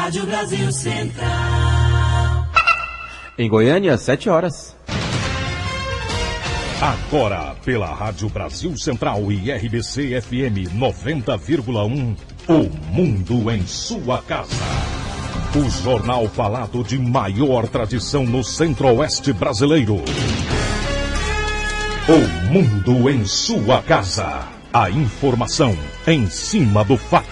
Rádio Brasil Central. Em Goiânia, 7 horas. Agora, pela Rádio Brasil Central e RBC FM 90,1, O Mundo em Sua Casa. O jornal falado de maior tradição no Centro-Oeste brasileiro. O Mundo em Sua Casa. A informação em cima do fato.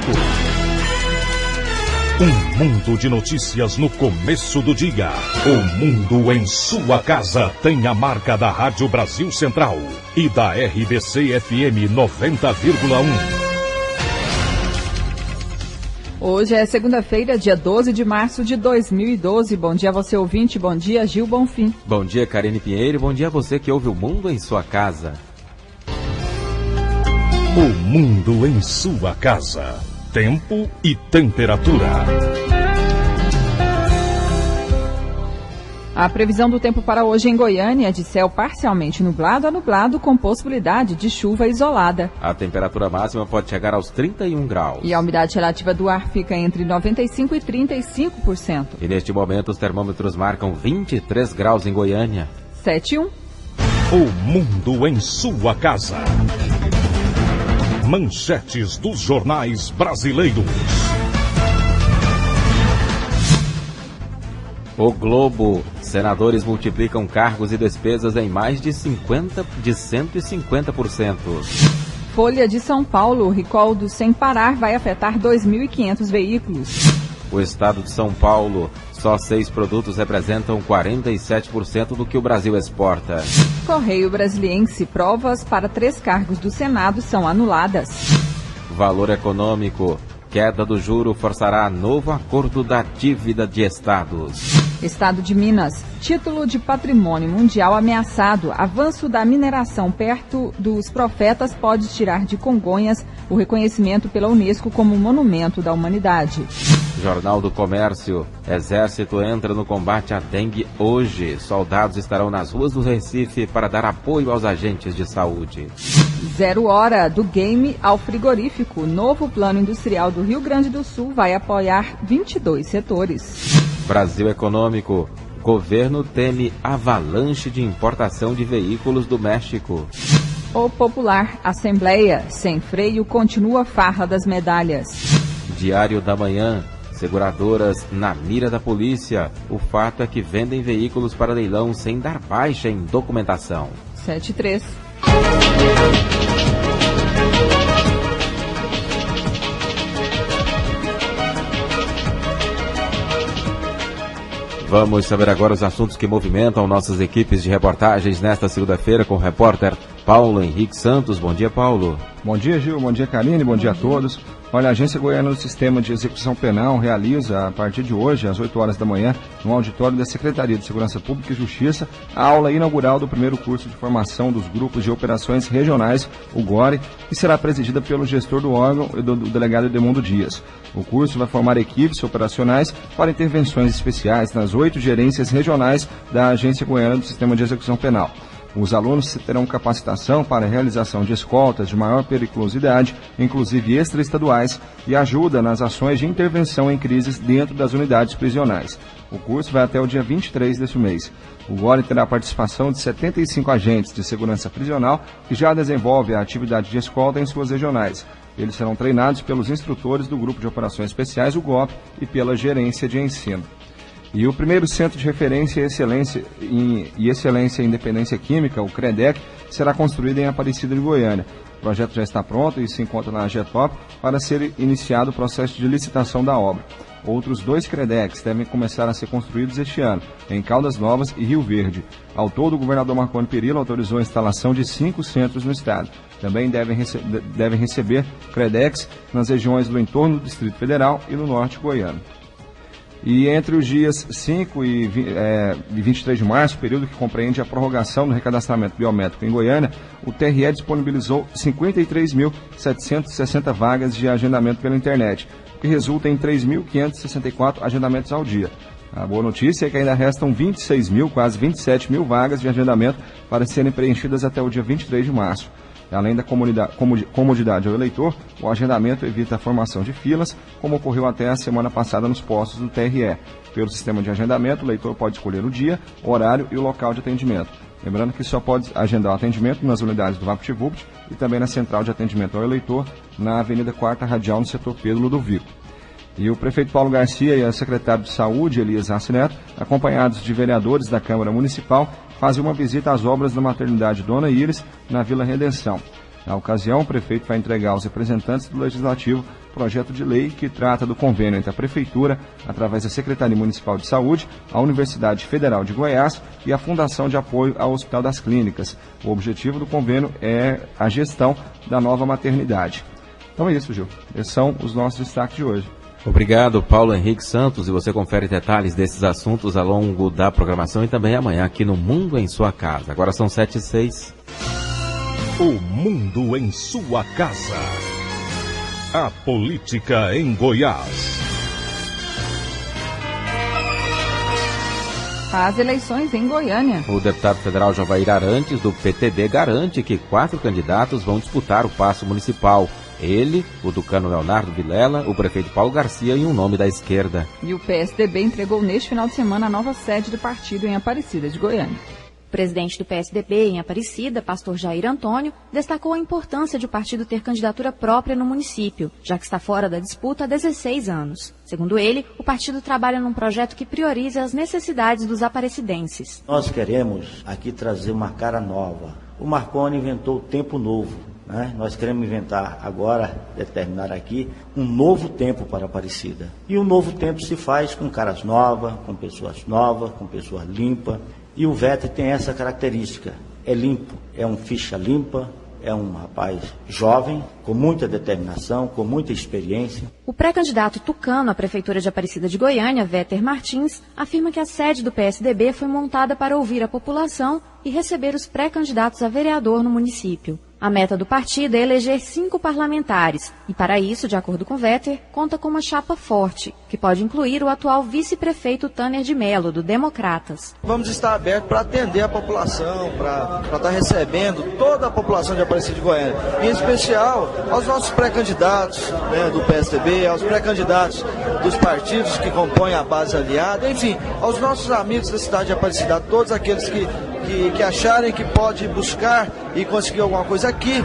Um mundo de notícias no começo do dia. O Mundo em Sua Casa tem a marca da Rádio Brasil Central e da RBC FM 90,1. Hoje é segunda-feira, dia 12 de março de 2012. Bom dia a você, ouvinte. Bom dia, Gil Bonfim. Bom dia, Karine Pinheiro. Bom dia a você que ouve o Mundo em Sua Casa. O Mundo em Sua Casa. Tempo e temperatura. A previsão do tempo para hoje em Goiânia é de céu parcialmente nublado a nublado com possibilidade de chuva isolada. A temperatura máxima pode chegar aos 31 graus. E a umidade relativa do ar fica entre 95% e 35%. E neste momento os termômetros marcam 23 graus em Goiânia. 7-1. O Mundo em Sua Casa. Manchetes dos jornais brasileiros. O Globo. Senadores multiplicam cargos e despesas em mais de 150%. Folha de São Paulo. Recall do Sem Parar vai afetar 2.500 veículos. O estado de São Paulo. Só 6 produtos representam 47% do que o Brasil exporta. Correio Brasiliense. Provas para 3 cargos do Senado são anuladas. Valor econômico. Queda do juro forçará novo acordo da dívida de estados. Estado de Minas. Título de patrimônio mundial ameaçado. Avanço da mineração perto dos Profetas pode tirar de Congonhas o reconhecimento pela Unesco como monumento da humanidade. Jornal do Comércio. Exército entra no combate à dengue hoje. Soldados estarão nas ruas do Recife para dar apoio aos agentes de saúde. 0 hora, do game ao frigorífico. Novo plano industrial do Rio Grande do Sul vai apoiar 22 setores. Brasil Econômico. Governo teme avalanche de importação de veículos do México. O Popular. Assembleia. Sem freio continua farra das medalhas. Diário da Manhã. Seguradoras na mira da polícia. O fato é que vendem veículos para leilão sem dar baixa em documentação. 7-3. Vamos saber agora os assuntos que movimentam nossas equipes de reportagens nesta segunda-feira com o repórter Paulo Henrique Santos. Bom dia, Paulo. Bom dia, Gil. Bom dia, Karine. Bom dia a todos. Olha, a Agência Goiana do Sistema de Execução Penal realiza, a partir de hoje, às 8 horas da manhã, no auditório da Secretaria de Segurança Pública e Justiça, a aula inaugural do primeiro curso de formação dos grupos de operações regionais, o GORE, que será presidida pelo gestor do órgão e do delegado Edemundo Dias. O curso vai formar equipes operacionais para intervenções especiais nas 8 gerências regionais da Agência Goiana do Sistema de Execução Penal. Os alunos terão capacitação para a realização de escoltas de maior periculosidade, inclusive extraestaduais, e ajuda nas ações de intervenção em crises dentro das unidades prisionais. O curso vai até o dia 23 deste mês. O GORE terá a participação de 75 agentes de segurança prisional que já desenvolvem a atividade de escolta em suas regionais. Eles serão treinados pelos instrutores do Grupo de Operações Especiais, o GOP, e pela Gerência de Ensino. E o primeiro Centro de Referência e Excelência em Independência Química, o CREDEC, será construído em Aparecida de Goiânia. O projeto já está pronto e se encontra na AGETOP para ser iniciado o processo de licitação da obra. Outros 2 CREDECs devem começar a ser construídos este ano, em Caldas Novas e Rio Verde. Ao todo, o governador Marconi Perillo autorizou a instalação de 5 centros no estado. Também devem receber CREDECs nas regiões do entorno do Distrito Federal e no norte goiano. E entre os dias 5 e 23 de março, período que compreende a prorrogação do recadastramento biométrico em Goiânia, o TRE disponibilizou 53.760 vagas de agendamento pela internet, o que resulta em 3.564 agendamentos ao dia. A boa notícia é que ainda restam 26 mil, quase 27 mil vagas de agendamento para serem preenchidas até o dia 23 de março. Além da comodidade ao eleitor, o agendamento evita a formação de filas, como ocorreu até a semana passada nos postos do TRE. Pelo sistema de agendamento, o eleitor pode escolher o dia, o horário e o local de atendimento. Lembrando que só pode agendar o atendimento nas unidades do VaptVupt e também na central de atendimento ao eleitor, na Avenida 4ª Radial, no setor Pedro Ludovico. E o prefeito Paulo Garcia e a secretária de Saúde, Elias Arce Neto, acompanhados de vereadores da Câmara Municipal, fazem uma visita às obras da maternidade Dona Iris, na Vila Redenção. Na ocasião, o prefeito vai entregar aos representantes do Legislativo projeto de lei que trata do convênio entre a Prefeitura, através da Secretaria Municipal de Saúde, a Universidade Federal de Goiás e a Fundação de Apoio ao Hospital das Clínicas. O objetivo do convênio é a gestão da nova maternidade. Então é isso, Gil. Esses são os nossos destaques de hoje. Obrigado, Paulo Henrique Santos, e você confere detalhes desses assuntos ao longo da programação e também amanhã aqui no Mundo em Sua Casa. Agora são 7h06. O Mundo em Sua Casa. A política em Goiás. As eleições em Goiânia. O deputado federal Javair Arantes, do PTB, garante que 4 candidatos vão disputar o paço municipal. Ele, o tucano Leonardo Vilela, o prefeito Paulo Garcia e um nome da esquerda. E o PSDB entregou neste final de semana a nova sede do partido em Aparecida de Goiânia. O presidente do PSDB em Aparecida, pastor Jair Antônio, destacou a importância de o partido ter candidatura própria no município, já que está fora da disputa há 16 anos. Segundo ele, o partido trabalha num projeto que prioriza as necessidades dos aparecidenses. Nós queremos aqui trazer uma cara nova. O Marconi inventou o tempo novo. Nós queremos inventar agora, determinar aqui, um novo tempo para Aparecida. E o novo tempo se faz com caras novas, com pessoas limpas. E o Vetter tem essa característica, é limpo, é um ficha limpa, é um rapaz jovem, com muita determinação, com muita experiência. O pré-candidato tucano à Prefeitura de Aparecida de Goiânia, Vetter Martins, afirma que a sede do PSDB foi montada para ouvir a população e receber os pré-candidatos a vereador no município. A meta do partido é eleger 5 parlamentares e, para isso, de acordo com Vetter, conta com uma chapa forte, que pode incluir o atual vice-prefeito Tâner de Mello, do Democratas. Vamos estar abertos para atender a população, para estar recebendo toda a população de Aparecida de Goiânia, em especial aos nossos pré-candidatos do PSDB, aos pré-candidatos dos partidos que compõem a base aliada, enfim, aos nossos amigos da cidade de Aparecida, todos aqueles que acharem que pode buscar e conseguir alguma coisa aqui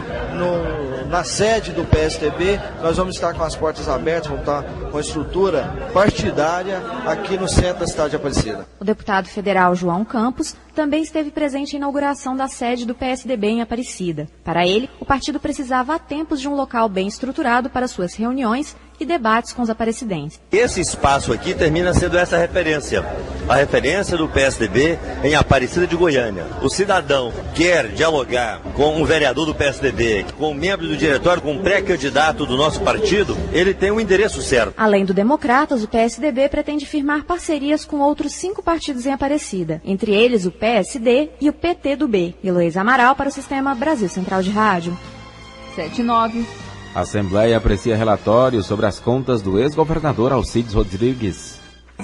na sede do PSDB, nós vamos estar com as portas abertas, vamos estar com a estrutura partidária aqui no centro da cidade de Aparecida. O deputado federal João Campos também esteve presente na inauguração da sede do PSDB em Aparecida. Para ele, o partido precisava há tempos de um local bem estruturado para suas reuniões e debates com os aparecidenses. Esse espaço aqui termina sendo essa referência, a referência do PSDB em Aparecida de Goiânia. O cidadão quer dialogar com um vereador do PSDB, com um membro do diretório, com um pré-candidato do nosso partido, ele tem um endereço certo. Além do Democratas, o PSDB pretende firmar parcerias com outros 5 partidos em Aparecida, entre eles o PSD e o PT do B. Heloísa Amaral para o Sistema Brasil Central de Rádio. 7h09. A Assembleia aprecia relatório sobre as contas do ex-governador Alcides Rodrigues.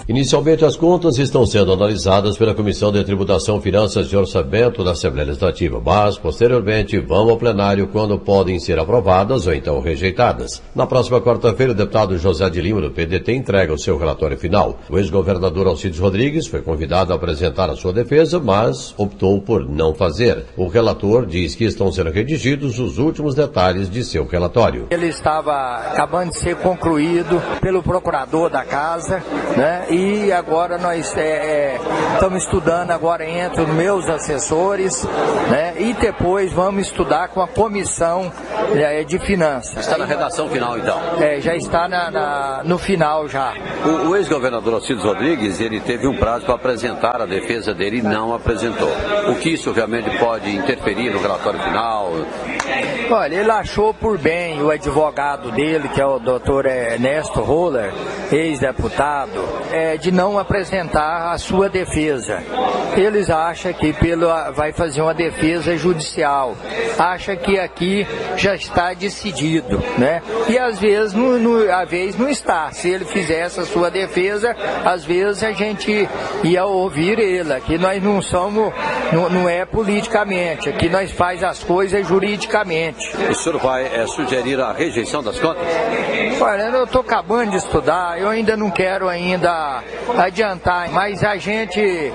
Inicialmente, as contas estão sendo analisadas pela Comissão de Tributação, Finanças e Orçamento da Assembleia Legislativa, mas, posteriormente, vão ao plenário quando podem ser aprovadas ou então rejeitadas. Na próxima quarta-feira, o deputado José de Lima, do PDT, entrega o seu relatório final. O ex-governador Alcides Rodrigues foi convidado a apresentar a sua defesa, mas optou por não fazer. O relator diz que estão sendo redigidos os últimos detalhes de seu relatório. Ele estava acabando de ser concluído pelo procurador da casa, e agora nós estamos estudando agora entre os meus assessores, e depois vamos estudar com a comissão de finanças. Está na redação final, então? Já está no final já. O ex-governador Alcides Rodrigues, ele teve um prazo para apresentar a defesa dele e não apresentou. O que isso realmente pode interferir no relatório final? Olha, ele achou por bem, o advogado dele, que é o doutor Ernesto Roller, ex-deputado, de não apresentar a sua defesa. Eles acham que vai fazer uma defesa judicial. Acha que aqui já está decidido, E às vezes não está. Se ele fizesse a sua defesa, às vezes a gente ia ouvir ele. Aqui nós não somos não é politicamente. Aqui nós faz as coisas juridicamente. O senhor vai sugerir a rejeição das contas? Olha, eu estou acabando de estudar, eu ainda não quero adiantar, mas a gente,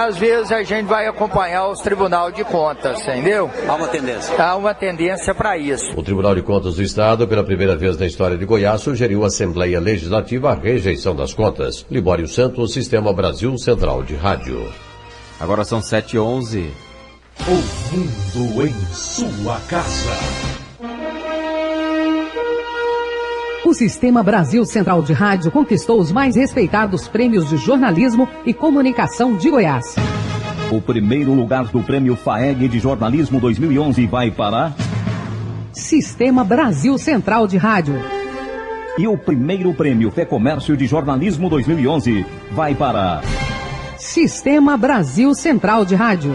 às vezes a gente vai acompanhar os Tribunal de Contas, entendeu? Há uma tendência. Há uma tendência para isso. O Tribunal de Contas do Estado, pela primeira vez na história de Goiás, sugeriu à Assembleia Legislativa a rejeição das contas. Libório Santos, Sistema Brasil Central de Rádio. Agora são 7h11. O mundo em sua casa. O Sistema Brasil Central de Rádio conquistou os mais respeitados prêmios de jornalismo e comunicação de Goiás. O primeiro lugar do Prêmio FAEG de Jornalismo 2011 vai para... Sistema Brasil Central de Rádio. E o primeiro Prêmio FEComércio de Jornalismo 2011 vai para... Sistema Brasil Central de Rádio.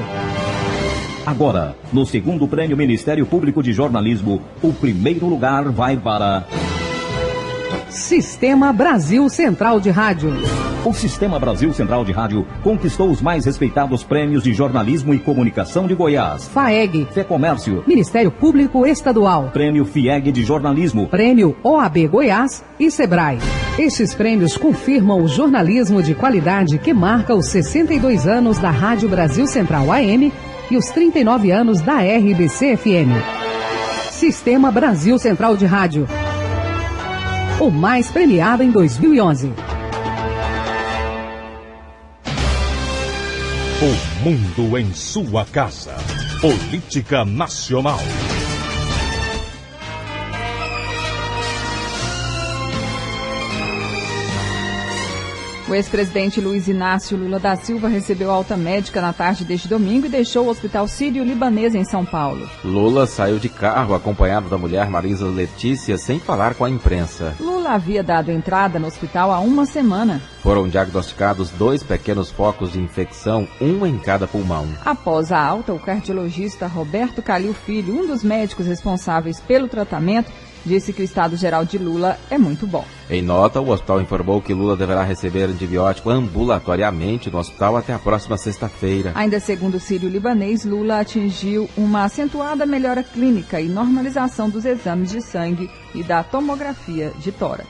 Agora, no segundo Prêmio Ministério Público de Jornalismo, o primeiro lugar vai para... Sistema Brasil Central de Rádio. O Sistema Brasil Central de Rádio conquistou os mais respeitados prêmios de jornalismo e comunicação de Goiás. FAEG, FEComércio, Ministério Público Estadual, Prêmio FIEG de Jornalismo, Prêmio OAB Goiás e SEBRAE. Estes prêmios confirmam o jornalismo de qualidade que marca os 62 anos da Rádio Brasil Central AM e os 39 anos da RBC-FM. Sistema Brasil Central de Rádio. O mais premiado em 2011. O mundo em sua casa. Política Nacional. O ex-presidente Luiz Inácio Lula da Silva recebeu alta médica na tarde deste domingo e deixou o Hospital Sírio-Libanês em São Paulo. Lula saiu de carro acompanhado da mulher Marisa Letícia sem falar com a imprensa. Lula havia dado entrada no hospital há uma semana. Foram diagnosticados 2 pequenos focos de infecção, um em cada pulmão. Após a alta, o cardiologista Roberto Calil Filho, um dos médicos responsáveis pelo tratamento, disse que o estado geral de Lula é muito bom. Em nota, o hospital informou que Lula deverá receber antibiótico ambulatoriamente no hospital até a próxima sexta-feira. Ainda segundo o Sírio-Libanês, Lula atingiu uma acentuada melhora clínica e normalização dos exames de sangue e da tomografia de tórax.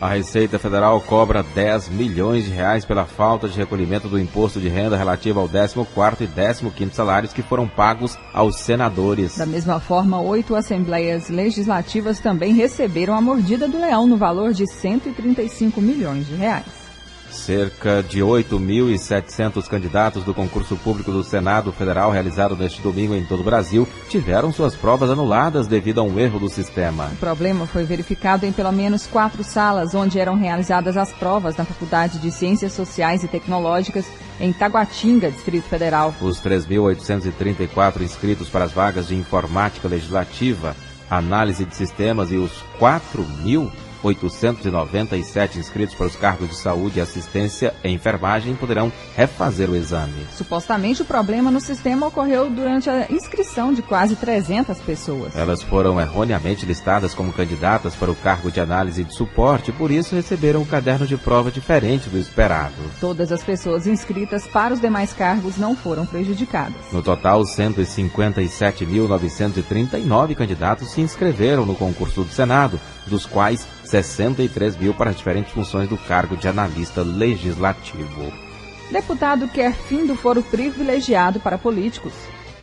A Receita Federal cobra 10 milhões de reais pela falta de recolhimento do imposto de renda relativo ao 14º e 15º salários que foram pagos aos senadores. Da mesma forma, 8 assembleias legislativas também receberam a mordida do leão no valor de 135 milhões de reais. Cerca de 8.700 candidatos do concurso público do Senado Federal realizado neste domingo em todo o Brasil tiveram suas provas anuladas devido a um erro do sistema. O problema foi verificado em pelo menos 4 salas onde eram realizadas as provas na Faculdade de Ciências Sociais e Tecnológicas em Taguatinga, Distrito Federal. Os 3.834 inscritos para as vagas de Informática Legislativa, Análise de Sistemas e os 4.897 inscritos para os cargos de saúde, assistência e enfermagem poderão refazer o exame. Supostamente, o problema no sistema ocorreu durante a inscrição de quase 300 pessoas. Elas foram erroneamente listadas como candidatas para o cargo de análise de suporte, por isso receberam um caderno de prova diferente do esperado. Todas as pessoas inscritas para os demais cargos não foram prejudicadas. No total, 157.939 candidatos se inscreveram no concurso do Senado, dos quais 63 mil para as diferentes funções do cargo de analista legislativo. Deputado quer fim do foro privilegiado para políticos.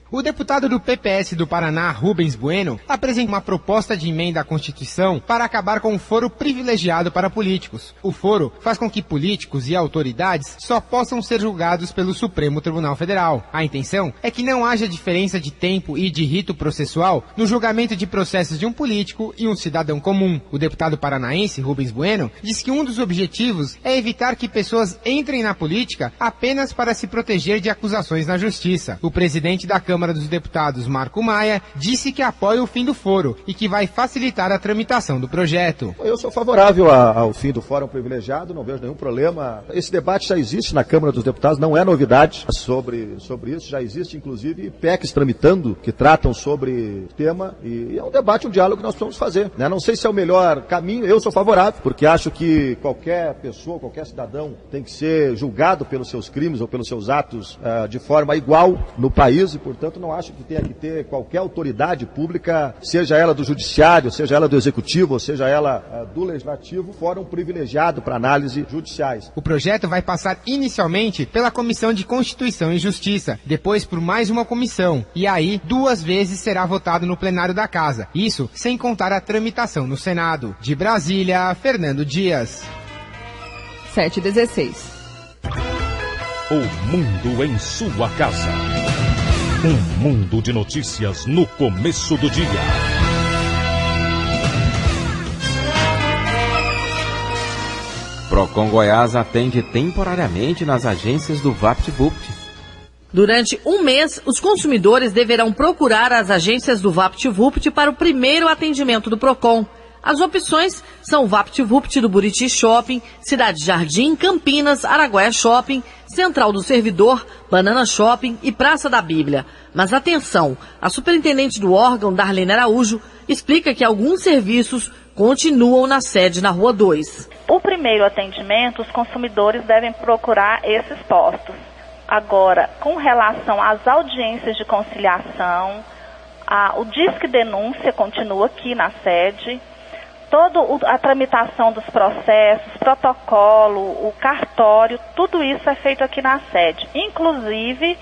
O deputado do PPS do Paraná, Rubens Bueno, apresentou uma proposta de emenda à Constituição para acabar com o foro privilegiado para políticos. O foro faz com que políticos e autoridades só possam ser julgados pelo Supremo Tribunal Federal. A intenção é que não haja diferença de tempo e de rito processual no julgamento de processos de um político e um cidadão comum. O deputado paranaense, Rubens Bueno, diz que um dos objetivos é evitar que pessoas entrem na política apenas para se proteger de acusações na justiça. O presidente da Câmara Câmara dos Deputados, Marco Maia, disse que apoia o fim do foro e que vai facilitar a tramitação do projeto. Eu sou favorável ao fim do fórum privilegiado, não vejo nenhum problema. Esse debate já existe na Câmara dos Deputados, não é novidade sobre isso, já existe inclusive PECs tramitando que tratam sobre o tema e é um debate, um diálogo que nós precisamos fazer, né? Não sei se é o melhor caminho, eu sou favorável, porque acho que qualquer pessoa, qualquer cidadão tem que ser julgado pelos seus crimes ou pelos seus atos de forma igual no país e, portanto, não acho que tenha que ter qualquer autoridade pública, seja ela do judiciário, seja ela do executivo, ou seja ela do legislativo, fórum privilegiado para análise judiciais. O projeto vai passar inicialmente pela Comissão de Constituição e Justiça, depois por mais uma comissão, e aí 2 vezes será votado no plenário da Casa, isso sem contar a tramitação no Senado. De Brasília, Fernando Dias. 7h16. O mundo em sua casa. Um mundo de notícias no começo do dia. Procon Goiás atende temporariamente nas agências do VaptVupt. Durante um mês, os consumidores deverão procurar as agências do VaptVupt para o primeiro atendimento do Procon. As opções são o VaptVupt do Buriti Shopping, Cidade Jardim, Campinas, Araguaia Shopping, Central do Servidor, Banana Shopping e Praça da Bíblia. Mas atenção, a superintendente do órgão, Darlene Araújo, explica que alguns serviços continuam na sede na Rua 2. O primeiro atendimento, os consumidores devem procurar esses postos. Agora, com relação às audiências de conciliação, o Disque Denúncia continua aqui na sede. Toda a tramitação dos processos, protocolo, o cartório, tudo isso é feito aqui na sede, inclusive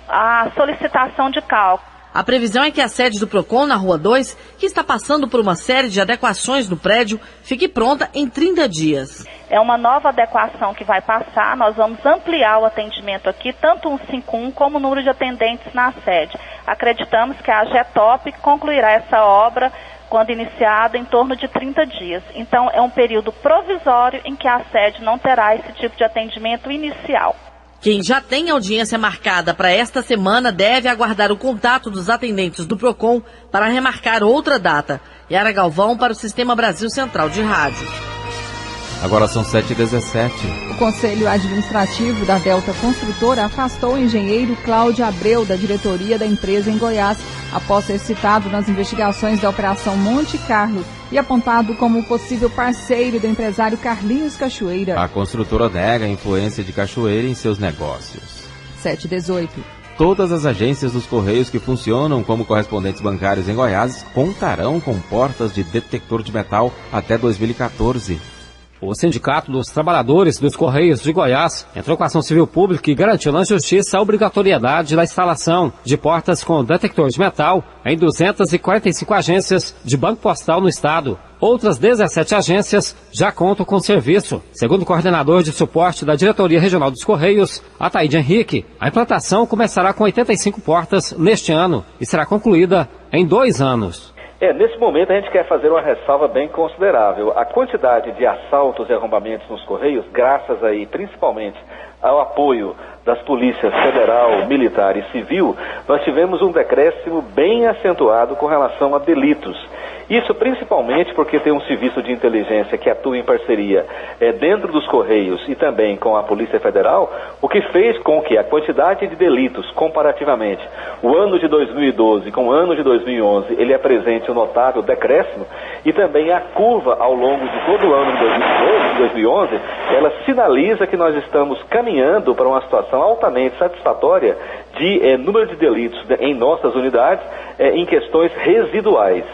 a solicitação de cálculo. A previsão é que a sede do Procon na Rua 2, que está passando por uma série de adequações no prédio, fique pronta em 30 dias. É uma nova adequação que vai passar, nós vamos ampliar o atendimento aqui, tanto o 151 como o número de atendentes na sede. Acreditamos que a AGETOP concluirá essa obra quando iniciada, em torno de 30 dias. Então, é um período provisório em que a sede não terá esse tipo de atendimento inicial. Quem já tem audiência marcada para esta semana deve aguardar o contato dos atendentes do Procon para remarcar outra data. Yara Galvão para o Sistema Brasil Central de Rádio. Agora são 7h17. O Conselho Administrativo da Delta Construtora afastou o engenheiro Cláudio Abreu da diretoria da empresa em Goiás, após ser citado nas investigações da Operação Monte Carlo e apontado como possível parceiro do empresário Carlinhos Cachoeira. A construtora nega a influência de Cachoeira em seus negócios. 7h18. Todas as agências dos Correios que funcionam como correspondentes bancários em Goiás contarão com portas de detector de metal até 2014. O Sindicato dos Trabalhadores dos Correios de Goiás entrou com ação civil pública e garantiu na Justiça a obrigatoriedade da instalação de portas com detector de metal em 245 agências de banco postal no estado. Outras 17 agências já contam com o serviço. Segundo o coordenador de suporte da Diretoria Regional dos Correios, Ataíde Henrique, a implantação começará com 85 portas neste ano e será concluída em 2 anos. Nesse momento a gente quer fazer uma ressalva bem considerável. A quantidade de assaltos e arrombamentos nos Correios, graças aí principalmente ao apoio das polícias federal, militar e civil, nós tivemos um decréscimo bem acentuado com relação a delitos. Isso principalmente porque tem um serviço de inteligência que atua em parceria dentro dos Correios e também com a Polícia Federal, o que fez com que a quantidade de delitos, comparativamente, o ano de 2012 com o ano de 2011, ele apresente um notável decréscimo, e também a curva ao longo de todo o ano de 2012 e 2011, ela sinaliza que nós estamos caminhando para uma situação altamente satisfatória de número de delitos em nossas unidades em questões residuais.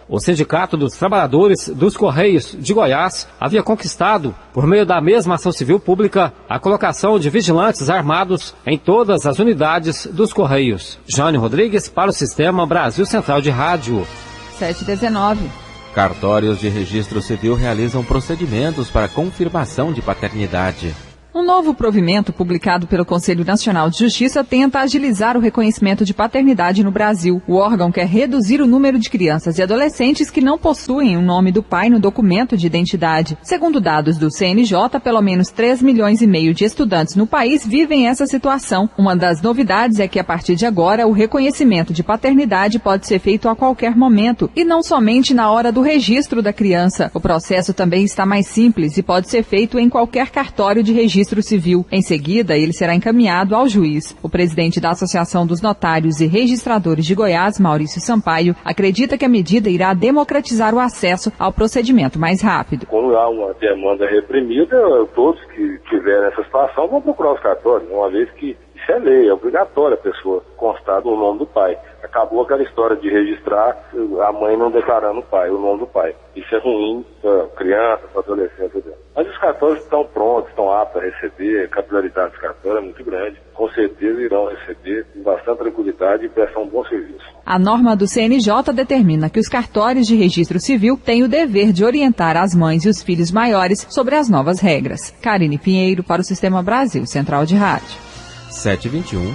O Sindicato dos Trabalhadores dos Correios de Goiás havia conquistado, por meio da mesma ação civil pública, a colocação de vigilantes armados em todas as unidades dos Correios. Jânio Rodrigues para o Sistema Brasil Central de Rádio. 7h19. Cartórios de registro civil realizam procedimentos para confirmação de paternidade. Um novo provimento publicado pelo Conselho Nacional de Justiça tenta agilizar o reconhecimento de paternidade no Brasil. O órgão quer reduzir o número de crianças e adolescentes que não possuem o nome do pai no documento de identidade. Segundo dados do CNJ, pelo menos 3,5 milhões de estudantes no país vivem essa situação. Uma das novidades é que, a partir de agora, o reconhecimento de paternidade pode ser feito a qualquer momento e não somente na hora do registro da criança. O processo também está mais simples e pode ser feito em qualquer cartório de registro civil. Em seguida, ele será encaminhado ao juiz. O presidente da Associação dos Notários e Registradores de Goiás, Maurício Sampaio, acredita que a medida irá democratizar o acesso ao procedimento mais rápido. Quando há uma demanda reprimida, todos que tiverem essa situação vão procurar os cartórios, uma vez que isso é lei, é obrigatório a pessoa constar o nome do pai. Acabou aquela história de registrar a mãe não declarando o pai, o nome do pai. Isso é ruim para criança, para adolescente. Mas os cartórios estão prontos, estão aptos a receber, a capilaridade dos cartórios é muito grande. Com certeza irão receber com bastante tranquilidade e prestar um bom serviço. A norma do CNJ determina que os cartórios de registro civil têm o dever de orientar as mães e os filhos maiores sobre as novas regras. Karine Pinheiro para o Sistema Brasil Central de Rádio. 7h21.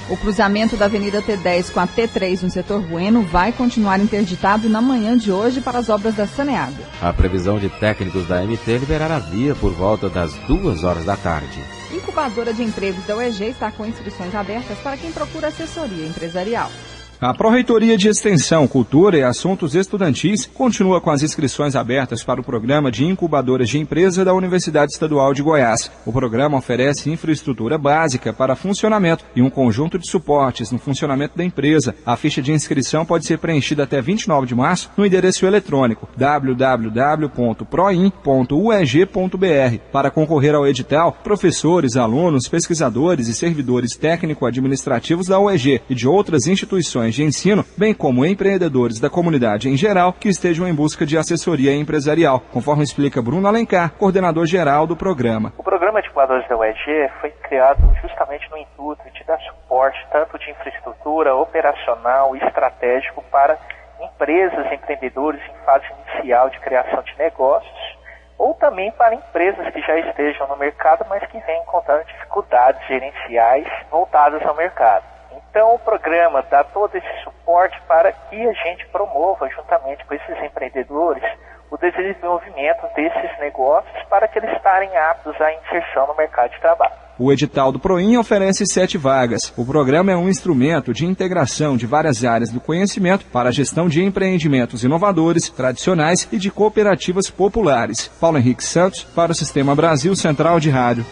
O cruzamento da Avenida T10 com a T3 no setor Bueno vai continuar interditado na manhã de hoje para as obras da Saneago. A previsão de técnicos da MT liberar a via por volta das 2h da tarde. Incubadora de empregos da UEG está com inscrições abertas para quem procura assessoria empresarial. A Pró-Reitoria de Extensão, Cultura e Assuntos Estudantis continua com as inscrições abertas para o programa de incubadoras de empresa da Universidade Estadual de Goiás. O programa oferece infraestrutura básica para funcionamento e um conjunto de suportes no funcionamento da empresa. A ficha de inscrição pode ser preenchida até 29 de março no endereço eletrônico www.proin.ueg.br. Para concorrer ao edital, professores, alunos, pesquisadores e servidores técnico-administrativos da UEG e de outras instituições de ensino, bem como empreendedores da comunidade em geral que estejam em busca de assessoria empresarial, conforme explica Bruno Alencar, coordenador geral do programa. O programa de incubadores da UEG foi criado justamente no intuito de dar suporte tanto de infraestrutura, operacional e estratégico para empresas, empreendedores em fase inicial de criação de negócios, ou também para empresas que já estejam no mercado, mas que vêm encontrando dificuldades gerenciais voltadas ao mercado. Então, o programa dá todo esse suporte para que a gente promova, juntamente com esses empreendedores, o desenvolvimento desses negócios para que eles estarem aptos à inserção no mercado de trabalho. O edital do PROIN oferece 7 vagas. O programa é um instrumento de integração de várias áreas do conhecimento para a gestão de empreendimentos inovadores, tradicionais e de cooperativas populares. Paulo Henrique Santos, para o Sistema Brasil Central de Rádio.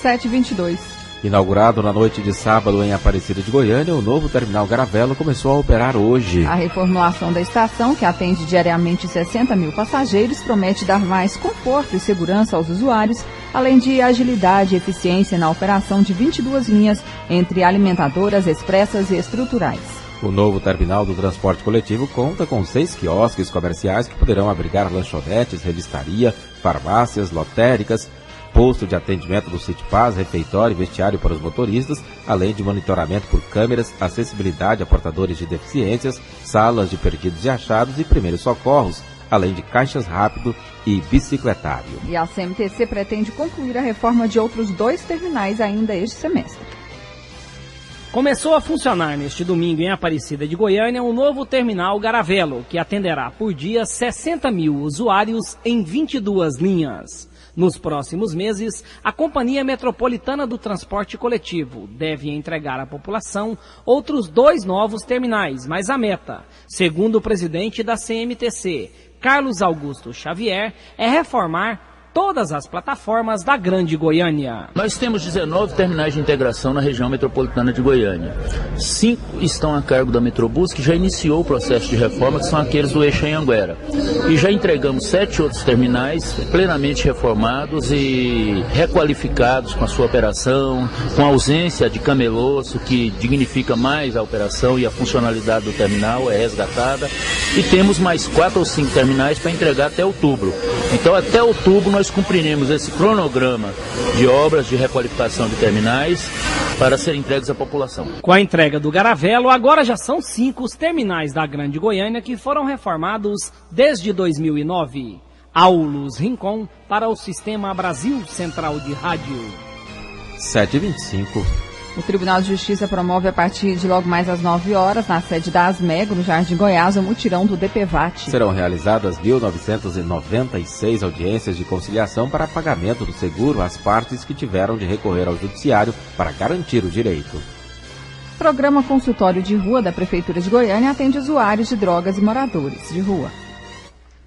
7h22. Inaugurado na noite de sábado em Aparecida de Goiânia, o novo terminal Garavelo começou a operar hoje. A reformulação da estação, que atende diariamente 60 mil passageiros, promete dar mais conforto e segurança aos usuários, além de agilidade e eficiência na operação de 22 linhas entre alimentadoras, expressas e estruturais. O novo terminal do transporte coletivo conta com 6 quiosques comerciais que poderão abrigar lanchonetes, revistaria, farmácias, lotéricas, posto de atendimento do Citipaz, refeitório e vestiário para os motoristas, além de monitoramento por câmeras, acessibilidade a portadores de deficiências, salas de perdidos e achados e primeiros socorros, além de caixas rápido e bicicletário. E a CMTC pretende concluir a reforma de outros 2 terminais ainda este semestre. Começou a funcionar neste domingo em Aparecida de Goiânia o novo terminal Garavelo, que atenderá por dia 60 mil usuários em 22 linhas. Nos próximos meses, a Companhia Metropolitana do Transporte Coletivo deve entregar à população outros 2 novos terminais, mas a meta, segundo o presidente da CMTC, Carlos Augusto Xavier, é reformar todas as plataformas da Grande Goiânia. Nós temos 19 terminais de integração na região metropolitana de Goiânia. 5 estão a cargo da Metrobus, que já iniciou o processo de reforma, que são aqueles do eixo Anhanguera. E já entregamos 7 outros terminais plenamente reformados e requalificados com a sua operação, com a ausência de camelôço, que dignifica mais a operação e a funcionalidade do terminal é resgatada. E temos mais 4 ou 5 terminais para entregar até outubro. Então, até outubro, nós cumpriremos esse cronograma de obras de requalificação de terminais para serem entregues à população. Com a entrega do Garavelo, agora já são 5 os terminais da Grande Goiânia que foram reformados desde 2009. Aulus Rincon para o Sistema Brasil Central de Rádio. 7h25. O Tribunal de Justiça promove a partir de logo mais às 9 horas, na sede da Asmego, no Jardim Goiás, o mutirão do DPVAT. Serão realizadas 1.996 audiências de conciliação para pagamento do seguro às partes que tiveram de recorrer ao judiciário para garantir o direito. O programa Consultório de Rua da Prefeitura de Goiânia atende usuários de drogas e moradores de rua.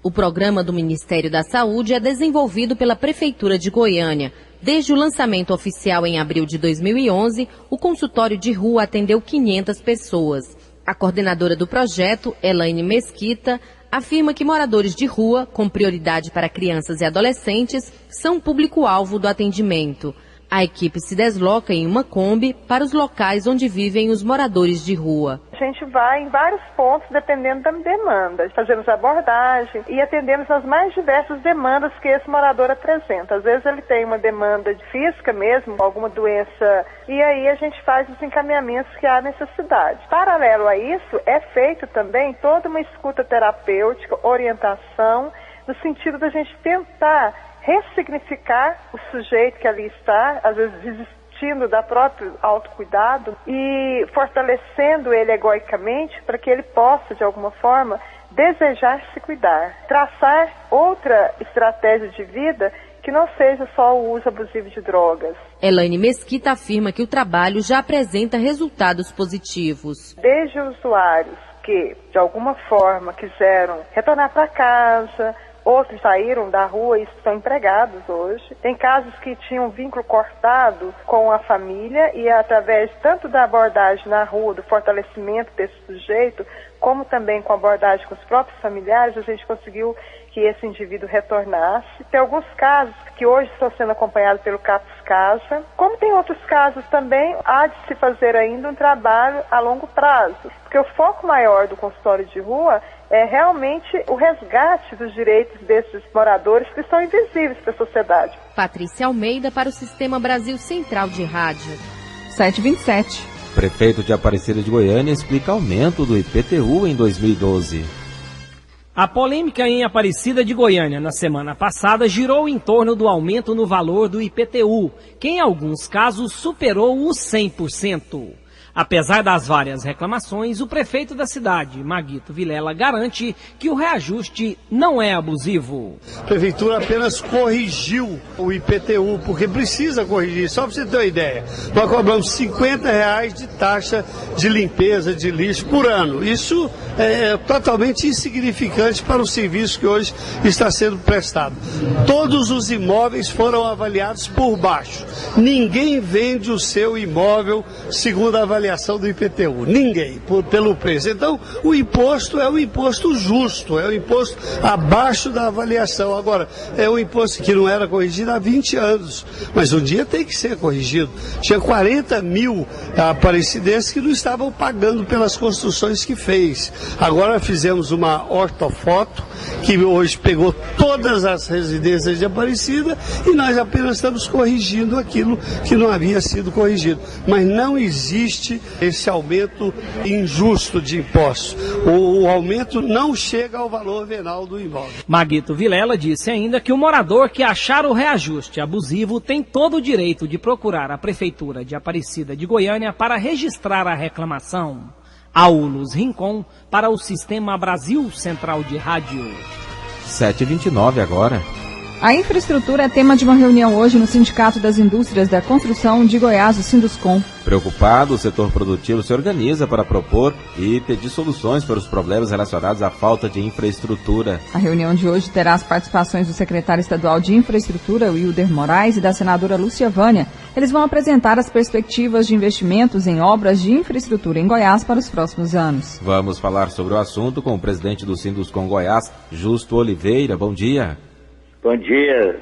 O programa do Ministério da Saúde é desenvolvido pela Prefeitura de Goiânia. Desde o lançamento oficial em abril de 2011, o consultório de rua atendeu 500 pessoas. A coordenadora do projeto, Elaine Mesquita, afirma que moradores de rua, com prioridade para crianças e adolescentes, são público-alvo do atendimento. A equipe se desloca em uma Kombi para os locais onde vivem os moradores de rua. A gente vai em vários pontos dependendo da demanda. Fazemos abordagem e atendemos as mais diversas demandas que esse morador apresenta. Às vezes ele tem uma demanda física mesmo, alguma doença, e aí a gente faz os encaminhamentos que há necessidade. Paralelo a isso, é feito também toda uma escuta terapêutica, orientação, no sentido da gente tentar ressignificar o sujeito que ali está, às vezes desistindo da própria autocuidado e fortalecendo ele egoicamente para que ele possa, de alguma forma, desejar se cuidar. Traçar outra estratégia de vida que não seja só o uso abusivo de drogas. Elaine Mesquita afirma que o trabalho já apresenta resultados positivos. Desde usuários que, de alguma forma, quiseram retornar para casa, outros saíram da rua e estão empregados hoje. Tem casos que tinham vínculo cortado com a família e através tanto da abordagem na rua, do fortalecimento desse sujeito, como também com a abordagem com os próprios familiares, a gente conseguiu que esse indivíduo retornasse. Tem alguns casos que hoje estão sendo acompanhados pelo CAPS Casa. Como tem outros casos também, há de se fazer ainda um trabalho a longo prazo. Porque o foco maior do consultório de rua é realmente o resgate dos direitos desses moradores que são invisíveis para a sociedade. Patrícia Almeida para o Sistema Brasil Central de Rádio. 7h27. Prefeito de Aparecida de Goiânia explica aumento do IPTU em 2012. A polêmica em Aparecida de Goiânia na semana passada girou em torno do aumento no valor do IPTU, que em alguns casos superou os 100%. Apesar das várias reclamações, o prefeito da cidade, Maguito Vilela, garante que o reajuste não é abusivo. A prefeitura apenas corrigiu o IPTU, porque precisa corrigir. Só para você ter uma ideia, nós cobramos R$50 de taxa de limpeza de lixo por ano. Isso é totalmente insignificante para o serviço que hoje está sendo prestado. Todos os imóveis foram avaliados por baixo. Ninguém vende o seu imóvel segundo a avaliação do IPTU, ninguém, pelo preço. Então, o imposto é um imposto justo, é um imposto abaixo da avaliação. Agora, é um imposto que não era corrigido há 20 anos, mas um dia tem que ser corrigido. Tinha 40 mil aparecidenses que não estavam pagando pelas construções que fez. Agora fizemos uma ortofoto, que hoje pegou todas as residências de Aparecida e nós apenas estamos corrigindo aquilo que não havia sido corrigido. Mas não existe esse aumento injusto de impostos. O aumento não chega ao valor venal do imóvel. Maguito Vilela disse ainda que o morador que achar o reajuste abusivo tem todo o direito de procurar a Prefeitura de Aparecida de Goiânia para registrar a reclamação. Aulus Rincon para o Sistema Brasil Central de Rádio. 7h29 agora. A infraestrutura é tema de uma reunião hoje no Sindicato das Indústrias da Construção de Goiás, o Sinduscom. Preocupado, o setor produtivo se organiza para propor e pedir soluções para os problemas relacionados à falta de infraestrutura. A reunião de hoje terá as participações do secretário estadual de Infraestrutura, Wilder Moraes, e da senadora Lúcia Vânia. Eles vão apresentar as perspectivas de investimentos em obras de infraestrutura em Goiás para os próximos anos. Vamos falar sobre o assunto com o presidente do Sinduscom Goiás, Justo Oliveira. Bom dia. Bom dia.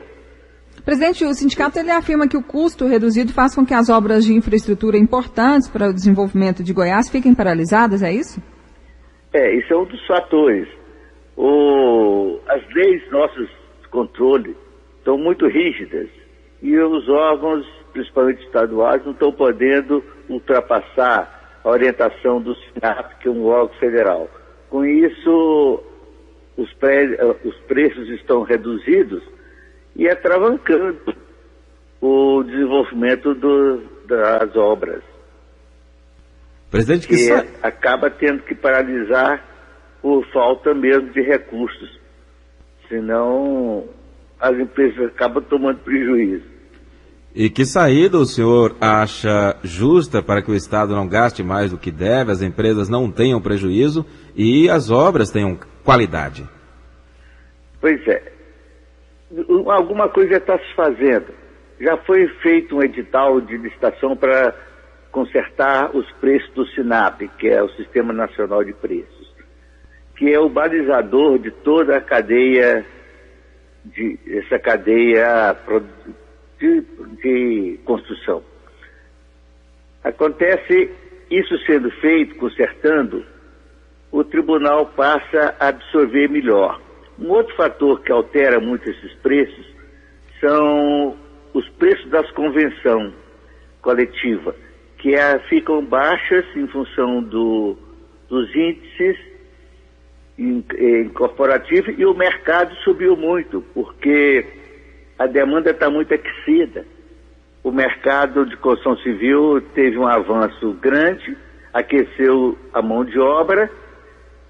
Presidente, o sindicato ele afirma que o custo reduzido faz com que as obras de infraestrutura importantes para o desenvolvimento de Goiás fiquem paralisadas, é isso? Isso é um dos fatores. As leis nossas de controle estão muito rígidas e os órgãos, principalmente estaduais, não estão podendo ultrapassar a orientação do SINAP, que é um órgão federal. Com isso, os preços estão reduzidos e atravancando o desenvolvimento das obras. Presidente, acaba tendo que paralisar por falta mesmo de recursos. Senão, as empresas acabam tomando prejuízo. E que saída o senhor acha justa para que o Estado não gaste mais do que deve, as empresas não tenham prejuízo e as obras tenham qualidade? Pois é. Alguma coisa já está se fazendo. Já foi feito um edital de licitação para consertar os preços do SINAP, que é o Sistema Nacional de Preços, que é o balizador de toda a cadeia, essa cadeia de construção. Acontece, isso sendo feito, consertando, o tribunal passa a absorver melhor. Um outro fator que altera muito esses preços são os preços das convenções coletivas, que ficam baixas em função dos índices corporativos, e o mercado subiu muito, porque a demanda está muito aquecida. O mercado de construção civil teve um avanço grande, aqueceu a mão de obra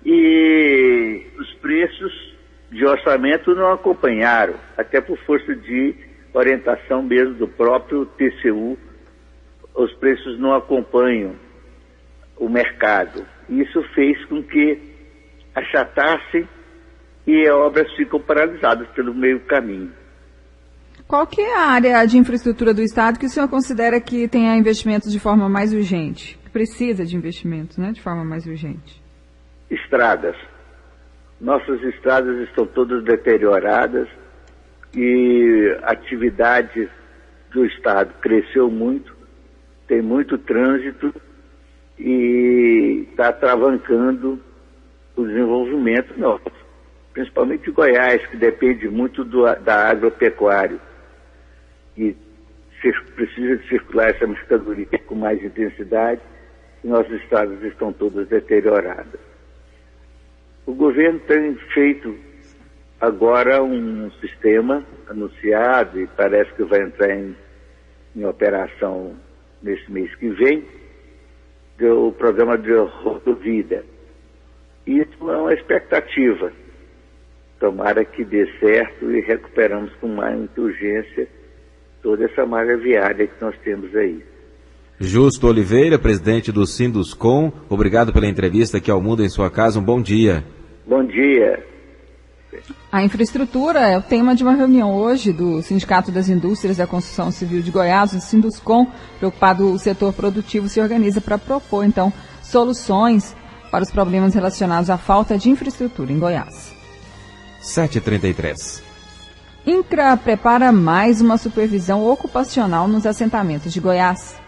e os preços de orçamento não acompanharam, até por força de orientação mesmo do próprio TCU. Os preços não acompanham o mercado. Isso fez com que achatassem e as obras ficam paralisadas pelo meio caminho. Qual que é a área de infraestrutura do Estado que o senhor considera que tenha investimentos de forma mais urgente? Que precisa de investimentos, né, de forma mais urgente? Estradas. Nossas estradas estão todas deterioradas e a atividade do Estado cresceu muito, tem muito trânsito e está travancando o desenvolvimento nosso, principalmente de Goiás, que depende muito da agropecuária e precisa de circular essa mercadoria com mais intensidade, e nossas estradas estão todas deterioradas. O governo tem feito agora um sistema anunciado e parece que vai entrar em operação nesse mês que vem, o programa de Rodovida. Isso é uma expectativa. Tomara que dê certo e recuperamos com muita urgência toda essa malha viária que nós temos aí. Justo Oliveira, presidente do Sinduscom, obrigado pela entrevista aqui ao Mundo em Sua Casa. Um bom dia. Bom dia. A infraestrutura é o tema de uma reunião hoje do Sindicato das Indústrias da Construção Civil de Goiás, o Sinduscom. Preocupado o setor produtivo se organiza para propor, então, soluções para os problemas relacionados à falta de infraestrutura em Goiás. 7h33. INCRA prepara mais uma supervisão ocupacional nos assentamentos de Goiás.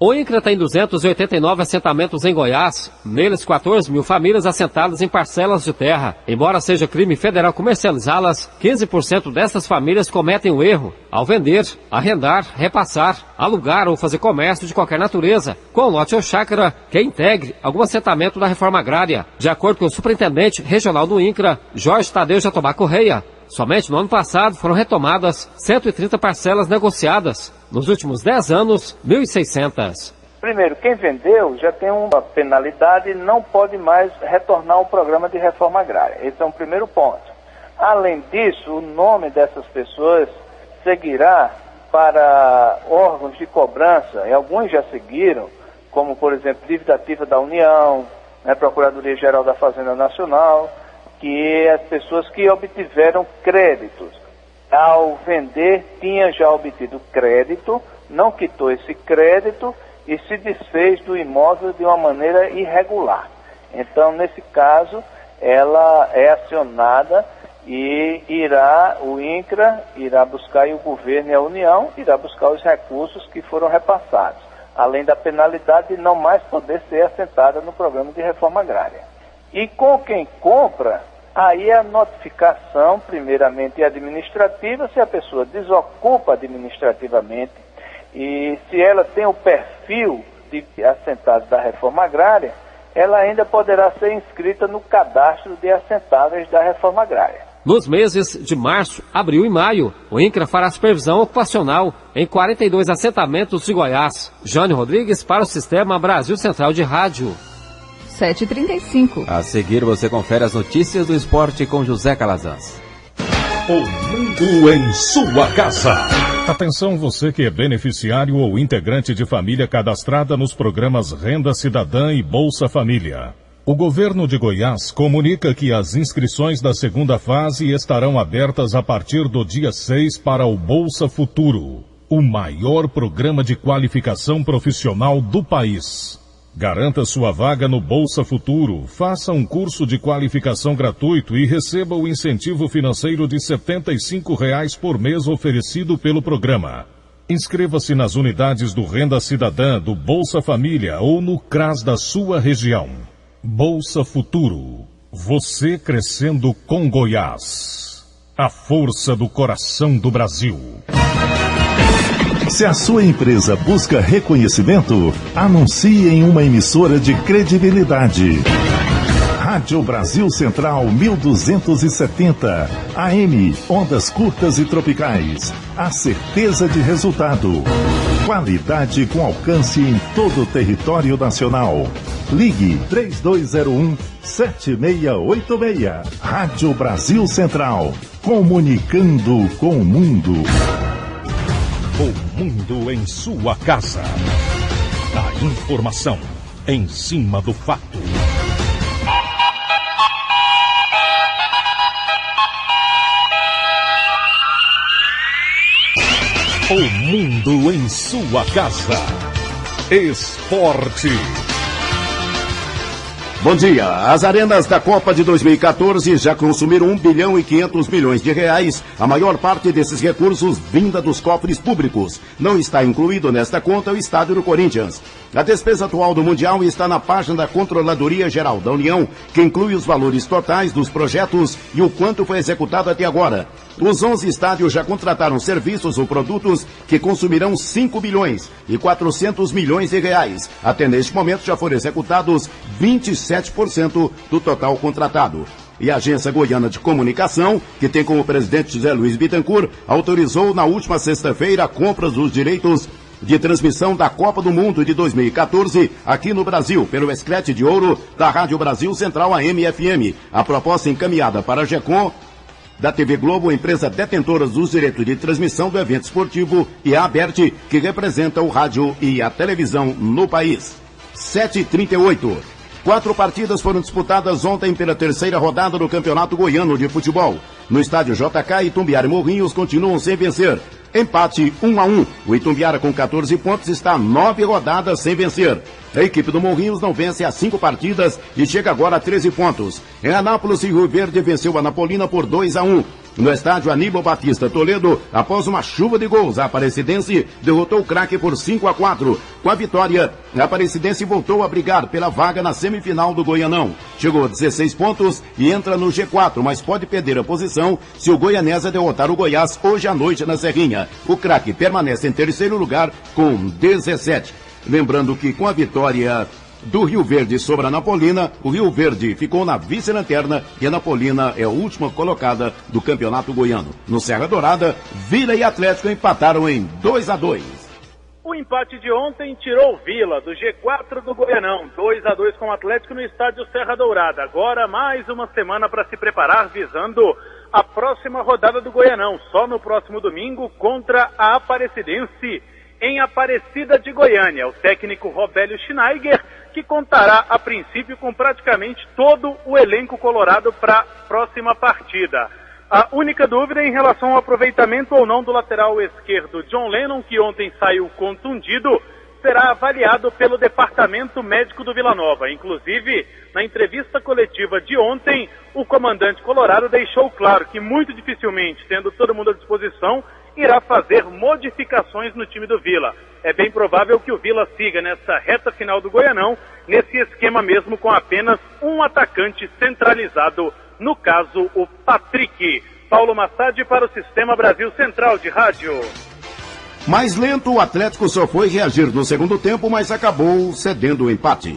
O INCRA tem 289 assentamentos em Goiás, neles 14 mil famílias assentadas em parcelas de terra. Embora seja crime federal comercializá-las, 15% dessas famílias cometem o erro ao vender, arrendar, repassar, alugar ou fazer comércio de qualquer natureza, com lote ou chácara que integre algum assentamento da reforma agrária. De acordo com o superintendente regional do INCRA, Jorge Tadeu Jatobá Correia, somente no ano passado foram retomadas 130 parcelas negociadas. Nos últimos 10 anos, 1.600. Primeiro, quem vendeu já tem uma penalidade e não pode mais retornar ao programa de reforma agrária. Esse é um primeiro ponto. Além disso, o nome dessas pessoas seguirá para órgãos de cobrança, e alguns já seguiram, como, por exemplo, dívida ativa da União, Procuradoria-Geral da Fazenda Nacional, que as pessoas que obtiveram créditos. Ao vender, tinha já obtido crédito, não quitou esse crédito e se desfez do imóvel de uma maneira irregular. Então, nesse caso, ela é acionada e o INCRA irá buscar, e o governo e a União irá buscar os recursos que foram repassados, além da penalidade de não mais poder ser assentada no programa de reforma agrária. E com quem compra, aí a notificação, primeiramente administrativa, se a pessoa desocupa administrativamente e se ela tem o perfil de assentado da reforma agrária, ela ainda poderá ser inscrita no cadastro de assentáveis da reforma agrária. Nos meses de março, abril e maio, o INCRA fará supervisão ocupacional em 42 assentamentos de Goiás. Jânio Rodrigues para o Sistema Brasil Central de Rádio. 7h35. A seguir você confere as notícias do esporte com José Calazans. O mundo em sua casa. Atenção você que é beneficiário ou integrante de família cadastrada nos programas Renda Cidadã e Bolsa Família. O governo de Goiás comunica que as inscrições da segunda fase estarão abertas a partir do dia 6 para o Bolsa Futuro, o maior programa de qualificação profissional do país. Garanta sua vaga no Bolsa Futuro, faça um curso de qualificação gratuito e receba o incentivo financeiro de R$ 75 por mês oferecido pelo programa. Inscreva-se nas unidades do Renda Cidadã, do Bolsa Família ou no CRAS da sua região. Bolsa Futuro. Você crescendo com Goiás. A força do coração do Brasil. Se a sua empresa busca reconhecimento, anuncie em uma emissora de credibilidade. Rádio Brasil Central 1270, AM, ondas curtas e tropicais. A certeza de resultado. Qualidade com alcance em todo o território nacional. Ligue 3201-7686. Rádio Brasil Central, comunicando com o mundo. O mundo em sua casa. A informação em cima do fato. O mundo em sua casa. Esporte. Bom dia. As arenas da Copa de 2014 já consumiram 1 bilhão e 500 milhões de reais. A maior parte desses recursos vinda dos cofres públicos. Não está incluído nesta conta o estádio do Corinthians. A despesa atual do Mundial está na página da Controladoria Geral da União, que inclui os valores totais dos projetos e o quanto foi executado até agora. Os 11 estádios já contrataram serviços ou produtos que consumirão 5 bilhões e 400 milhões de reais. Até neste momento já foram executados 27% do total contratado. E a Agência Goiana de Comunicação, que tem como presidente José Luiz Bittencourt, autorizou na última sexta-feira a compra dos direitos de transmissão da Copa do Mundo de 2014 aqui no Brasil, pelo escrete de ouro da Rádio Brasil Central AM/FM. A proposta encaminhada para a GECOM, da TV Globo, empresa detentora dos direitos de transmissão do evento esportivo, e a Aberte, que representa o rádio e a televisão no país. 7h38. 4 partidas foram disputadas ontem pela terceira rodada do Campeonato Goiano de Futebol. No estádio JK, Itumbiara e Morrinhos continuam sem vencer. Empate 1-1. O Itumbiara, com 14 pontos, está 9 rodadas sem vencer. A equipe do Morrinhos não vence há 5 partidas e chega agora a 13 pontos. Em Anápolis, Rio Verde venceu a Anapolina por 2-1. No estádio Aníbal Batista Toledo, após uma chuva de gols, a Aparecidense derrotou o Craque por 5-4. Com a vitória, a Aparecidense voltou a brigar pela vaga na semifinal do Goianão. Chegou a 16 pontos e entra no G4, mas pode perder a posição se o Goianésia derrotar o Goiás hoje à noite na Serrinha. O Craque permanece em terceiro lugar com 17. Lembrando que com a vitória do Rio Verde sobre a Anapolina, o Rio Verde ficou na vice-lanterna e a Anapolina é a última colocada do Campeonato Goiano. No Serra Dourada, Vila e Atlético empataram em 2-2. O empate de ontem tirou Vila do G4 do Goianão, 2-2 com o Atlético no estádio Serra Dourada. Agora mais uma semana para se preparar visando a próxima rodada do Goianão, só no próximo domingo contra a Aparecidense em Aparecida de Goiânia. O técnico Robélio Schneiger, que contará a princípio com praticamente todo o elenco colorado para a próxima partida. A única dúvida é em relação ao aproveitamento ou não do lateral esquerdo John Lennon, que ontem saiu contundido, será avaliado pelo departamento médico do Vila Nova. Inclusive, na entrevista coletiva de ontem, o comandante colorado deixou claro que muito dificilmente, tendo todo mundo à disposição, irá fazer modificações no time do Vila. É bem provável que o Vila siga nessa reta final do Goianão, nesse esquema mesmo com apenas um atacante centralizado, no caso o Patrick. Paulo Massad para o Sistema Brasil Central de Rádio. Mais lento, o Atlético só foi reagir no segundo tempo, mas acabou cedendo o empate.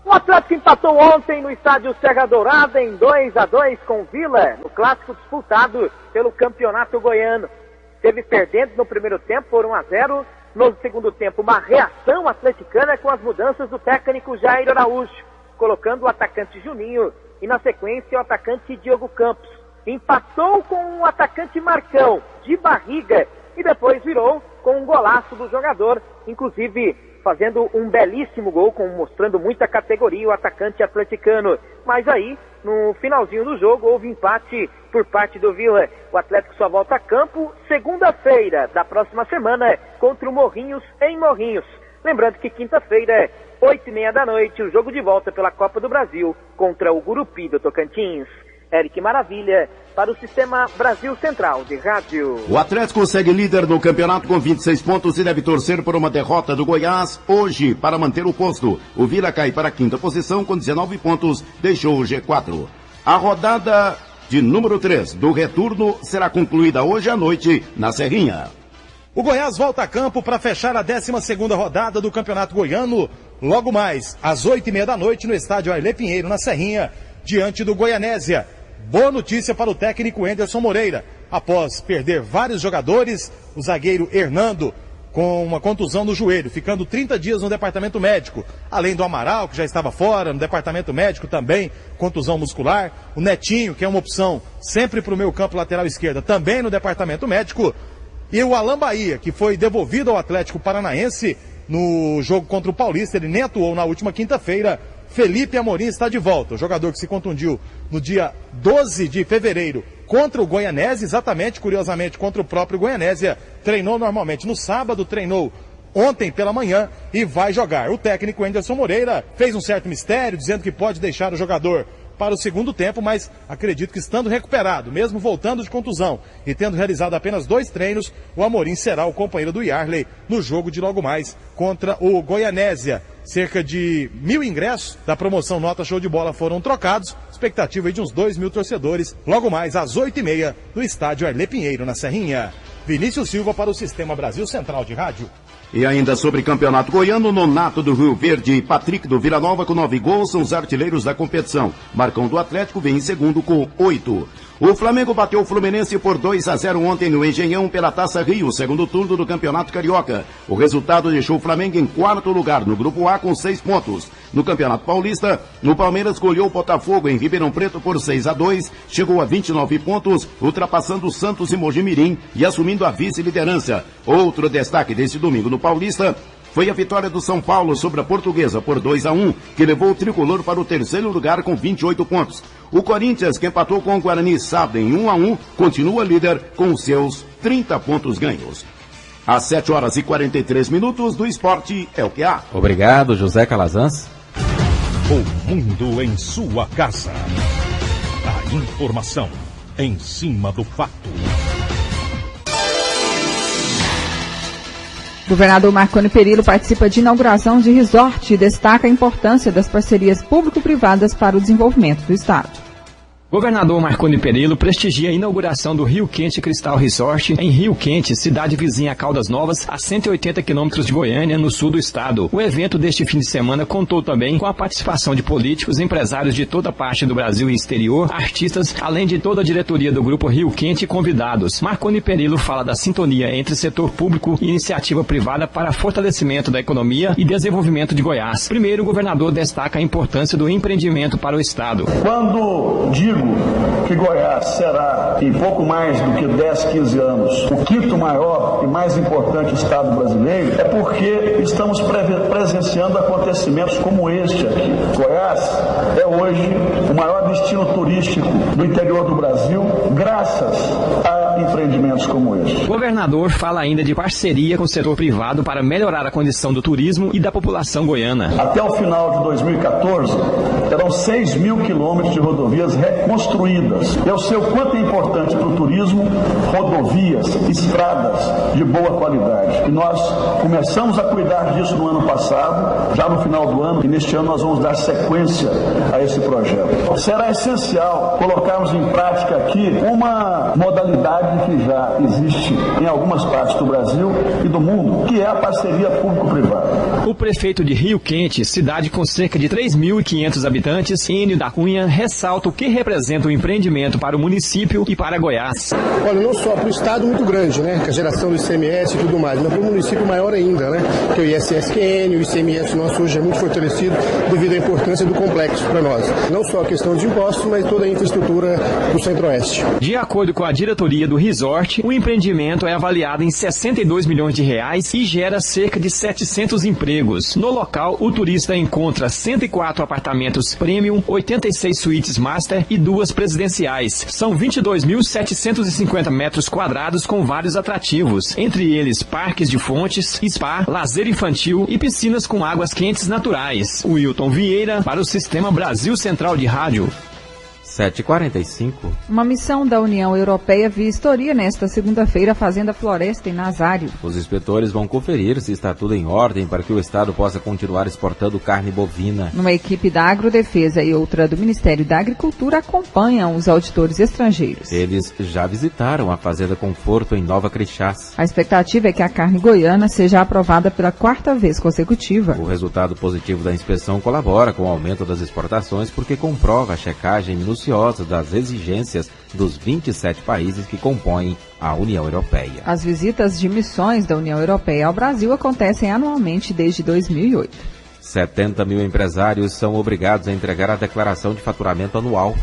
O Atlético empatou ontem no estádio Serra Dourada em 2-2 com o Vila, no clássico disputado pelo Campeonato Goiano. Esteve perdendo no primeiro tempo por 1-0. No segundo tempo, uma reação atleticana com as mudanças do técnico Jair Araújo, colocando o atacante Juninho e, na sequência, o atacante Diogo Campos. Empatou com o atacante Marcão, de barriga, e depois virou com um golaço do jogador, inclusive fazendo um belíssimo gol, mostrando muita categoria o atacante atleticano. Mas aí, no finalzinho do jogo, houve empate por parte do Vila. O Atlético só volta a campo segunda-feira da próxima semana contra o Morrinhos em Morrinhos. Lembrando que quinta-feira, 8h30 da noite, o jogo de volta pela Copa do Brasil contra o Gurupi do Tocantins. Eric Maravilha, para o Sistema Brasil Central de Rádio. O Atlético segue líder no campeonato com 26 pontos e deve torcer por uma derrota do Goiás hoje para manter o posto. O Vila cai para a quinta posição com 19 pontos, deixou o G4. A rodada de número 3 do retorno será concluída hoje à noite na Serrinha. O Goiás volta a campo para fechar a 12ª rodada do Campeonato Goiano, logo mais às 8h30 da noite no estádio Arlê Pinheiro, na Serrinha, diante do Goianésia. Boa notícia para o técnico Anderson Moreira. Após perder vários jogadores, o zagueiro Hernando com uma contusão no joelho, ficando 30 dias no departamento médico. Além do Amaral, que já estava fora, no departamento médico também, contusão muscular. O Netinho, que é uma opção sempre para o meio campo lateral esquerda, também no departamento médico. E o Alan Bahia, que foi devolvido ao Atlético Paranaense no jogo contra o Paulista, ele nem atuou na última quinta-feira. Felipe Amorim está de volta, o jogador que se contundiu no dia 12 de fevereiro contra o Goianésia, exatamente, curiosamente, contra o próprio Goianésia, treinou normalmente no sábado, treinou ontem pela manhã e vai jogar. O técnico Anderson Moreira fez um certo mistério, dizendo que pode deixar o jogador para o segundo tempo, mas acredito que estando recuperado, mesmo voltando de contusão e tendo realizado apenas 2 treinos, o Amorim será o companheiro do Yarley no jogo de logo mais contra o Goianésia. Cerca de 1.000 ingressos da promoção Nota Show de Bola foram trocados, expectativa de uns 2.000 torcedores, logo mais às 8h30 no estádio Arlê Pinheiro, na Serrinha. Vinícius Silva para o Sistema Brasil Central de Rádio. E ainda sobre campeonato goiano, Nonato do Rio Verde e Patrick do Vila Nova com 9 gols são os artilheiros da competição. Marcão do Atlético vem em segundo com 8. O Flamengo bateu o Fluminense por 2-0 ontem no Engenhão pela Taça Rio, segundo turno do Campeonato Carioca. O resultado deixou o Flamengo em 4º lugar no Grupo A com 6 pontos. No Campeonato Paulista, o Palmeiras goleou o Botafogo em Ribeirão Preto por 6-2, chegou a 29 pontos, ultrapassando o Santos e Mojimirim e assumindo a vice-liderança. Outro destaque desse domingo no Paulista foi a vitória do São Paulo sobre a Portuguesa por 2-1, que levou o tricolor para o 3º lugar com 28 pontos. O Corinthians, que empatou com o Guarani sábado em 1-1, continua líder com seus 30 pontos ganhos. Às 7h43 do esporte é o que há. Obrigado, José Calazans. O mundo em sua casa. A informação em cima do fato. Governador Marconi Perillo participa de inauguração de resort e destaca a importância das parcerias público-privadas para o desenvolvimento do estado. Governador Marconi Perillo prestigia a inauguração do Rio Quente Cristal Resort em Rio Quente, cidade vizinha a Caldas Novas, a 180 quilômetros de Goiânia, no sul do estado. O evento deste fim de semana contou também com a participação de políticos, empresários de toda parte do Brasil e exterior, artistas, além de toda a diretoria do Grupo Rio Quente e convidados. Marconi Perillo fala da sintonia entre setor público e iniciativa privada para fortalecimento da economia e desenvolvimento de Goiás. Primeiro, o governador destaca a importância do empreendimento para o estado. Quando digo que Goiás será, em pouco mais do que 10, 15 anos, o 5º maior e mais importante estado brasileiro, é porque estamos presenciando acontecimentos como este aqui. Goiás é hoje o maior destino turístico do interior do Brasil, graças a empreendimentos como este. O governador fala ainda de parceria com o setor privado para melhorar a condição do turismo e da população goiana. Até o final de 2014, terão 6.000 quilômetros de rodovias reconstruídas. Eu sei o quanto é importante para o turismo rodovias, estradas de boa qualidade. E nós começamos a cuidar disso no ano passado, já no final do ano, e neste ano nós vamos dar sequência a esse projeto. Será essencial colocarmos em prática aqui uma modalidade realidade que já existe em algumas partes do Brasil e do mundo, que é a parceria público-privada. O prefeito de Rio Quente, cidade com cerca de 3.500 habitantes, Enio da Cunha, ressalta o que representa o empreendimento para o município e para Goiás. Olha, não só para o estado muito grande, né, com a geração do ICMS e tudo mais, mas para o município maior ainda, né, que é o ISSQN, o ICMS nosso hoje é muito fortalecido devido à importância do complexo para nós. Não só a questão de impostos, mas toda a infraestrutura do Centro-Oeste. De acordo com a diretoria do resort, o empreendimento é avaliado em 62 milhões de reais e gera cerca de 700 empregos. No local, o turista encontra 104 apartamentos premium, 86 suítes master e 2 presidenciais. São 22.750 metros quadrados com vários atrativos, entre eles parques de fontes, spa, lazer infantil e piscinas com águas quentes naturais. Wilton Vieira para o Sistema Brasil Central de Rádio. 7h45. Uma missão da União Europeia vistoria nesta segunda-feira a Fazenda Floresta em Nazário. Os inspetores vão conferir se está tudo em ordem para que o Estado possa continuar exportando carne bovina. Uma equipe da Agrodefesa e outra do Ministério da Agricultura acompanham os auditores estrangeiros. Eles já visitaram a Fazenda Conforto em Nova Crixás. A expectativa é que a carne goiana seja aprovada pela 4ª vez consecutiva. O resultado positivo da inspeção colabora com o aumento das exportações porque comprova a checagem minuciosa das exigências dos 27 países que compõem a União Europeia. As visitas de missões da União Europeia ao Brasil acontecem anualmente desde 2008. 70 mil empresários são obrigados a entregar a declaração de faturamento anual.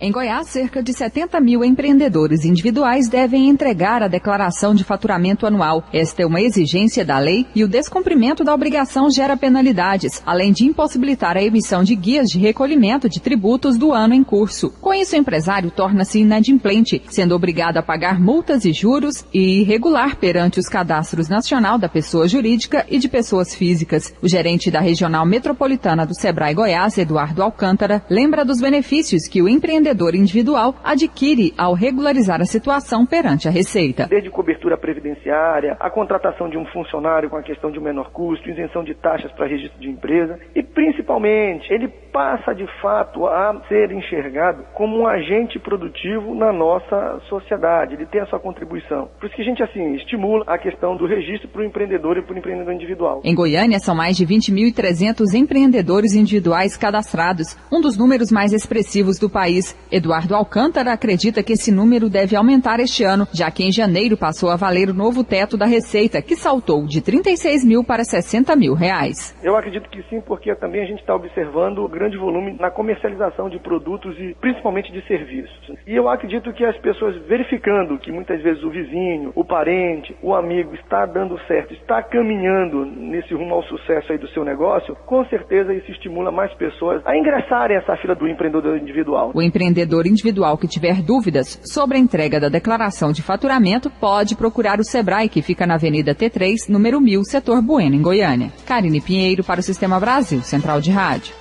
Em Goiás, cerca de 70 mil empreendedores individuais devem entregar a declaração de faturamento anual. Esta é uma exigência da lei e o descumprimento da obrigação gera penalidades, além de impossibilitar a emissão de guias de recolhimento de tributos do ano em curso. Com isso, o empresário torna-se inadimplente, sendo obrigado a pagar multas e juros e irregular perante os cadastros nacional da pessoa jurídica e de pessoas físicas. O gerente da Regional Metropolitana do Sebrae Goiás, Eduardo Alcântara, lembra dos benefícios que o empreendedor individual adquire ao regularizar a situação perante a Receita. Desde cobertura previdenciária, a contratação de um funcionário com a questão de um menor custo, isenção de taxas para registro de empresa e, principalmente, ele passa de fato a ser enxergado como um agente produtivo na nossa sociedade. Ele tem a sua contribuição. Por isso que a gente, estimula a questão do registro para o empreendedor e para o empreendedor individual. Em Goiânia, são mais de 20.300 empreendedores individuais cadastrados, um dos números mais expressivos do país. Eduardo Alcântara acredita que esse número deve aumentar este ano, já que em janeiro passou a valer o novo teto da Receita, que saltou de 36 mil para 60 mil reais. Eu acredito que sim, porque também a gente está observando grande volume na comercialização de produtos e principalmente de serviços. E eu acredito que as pessoas verificando que muitas vezes o vizinho, o parente, o amigo está dando certo, está caminhando nesse rumo ao sucesso aí do seu negócio, com certeza isso estimula mais pessoas a ingressarem nessa fila do empreendedor individual. O empreendedor individual que tiver dúvidas sobre a entrega da declaração de faturamento pode procurar o Sebrae, que fica na Avenida T3, número 1000, setor Bueno, em Goiânia. Karine Pinheiro para o Sistema Brasil, Central de Rádio.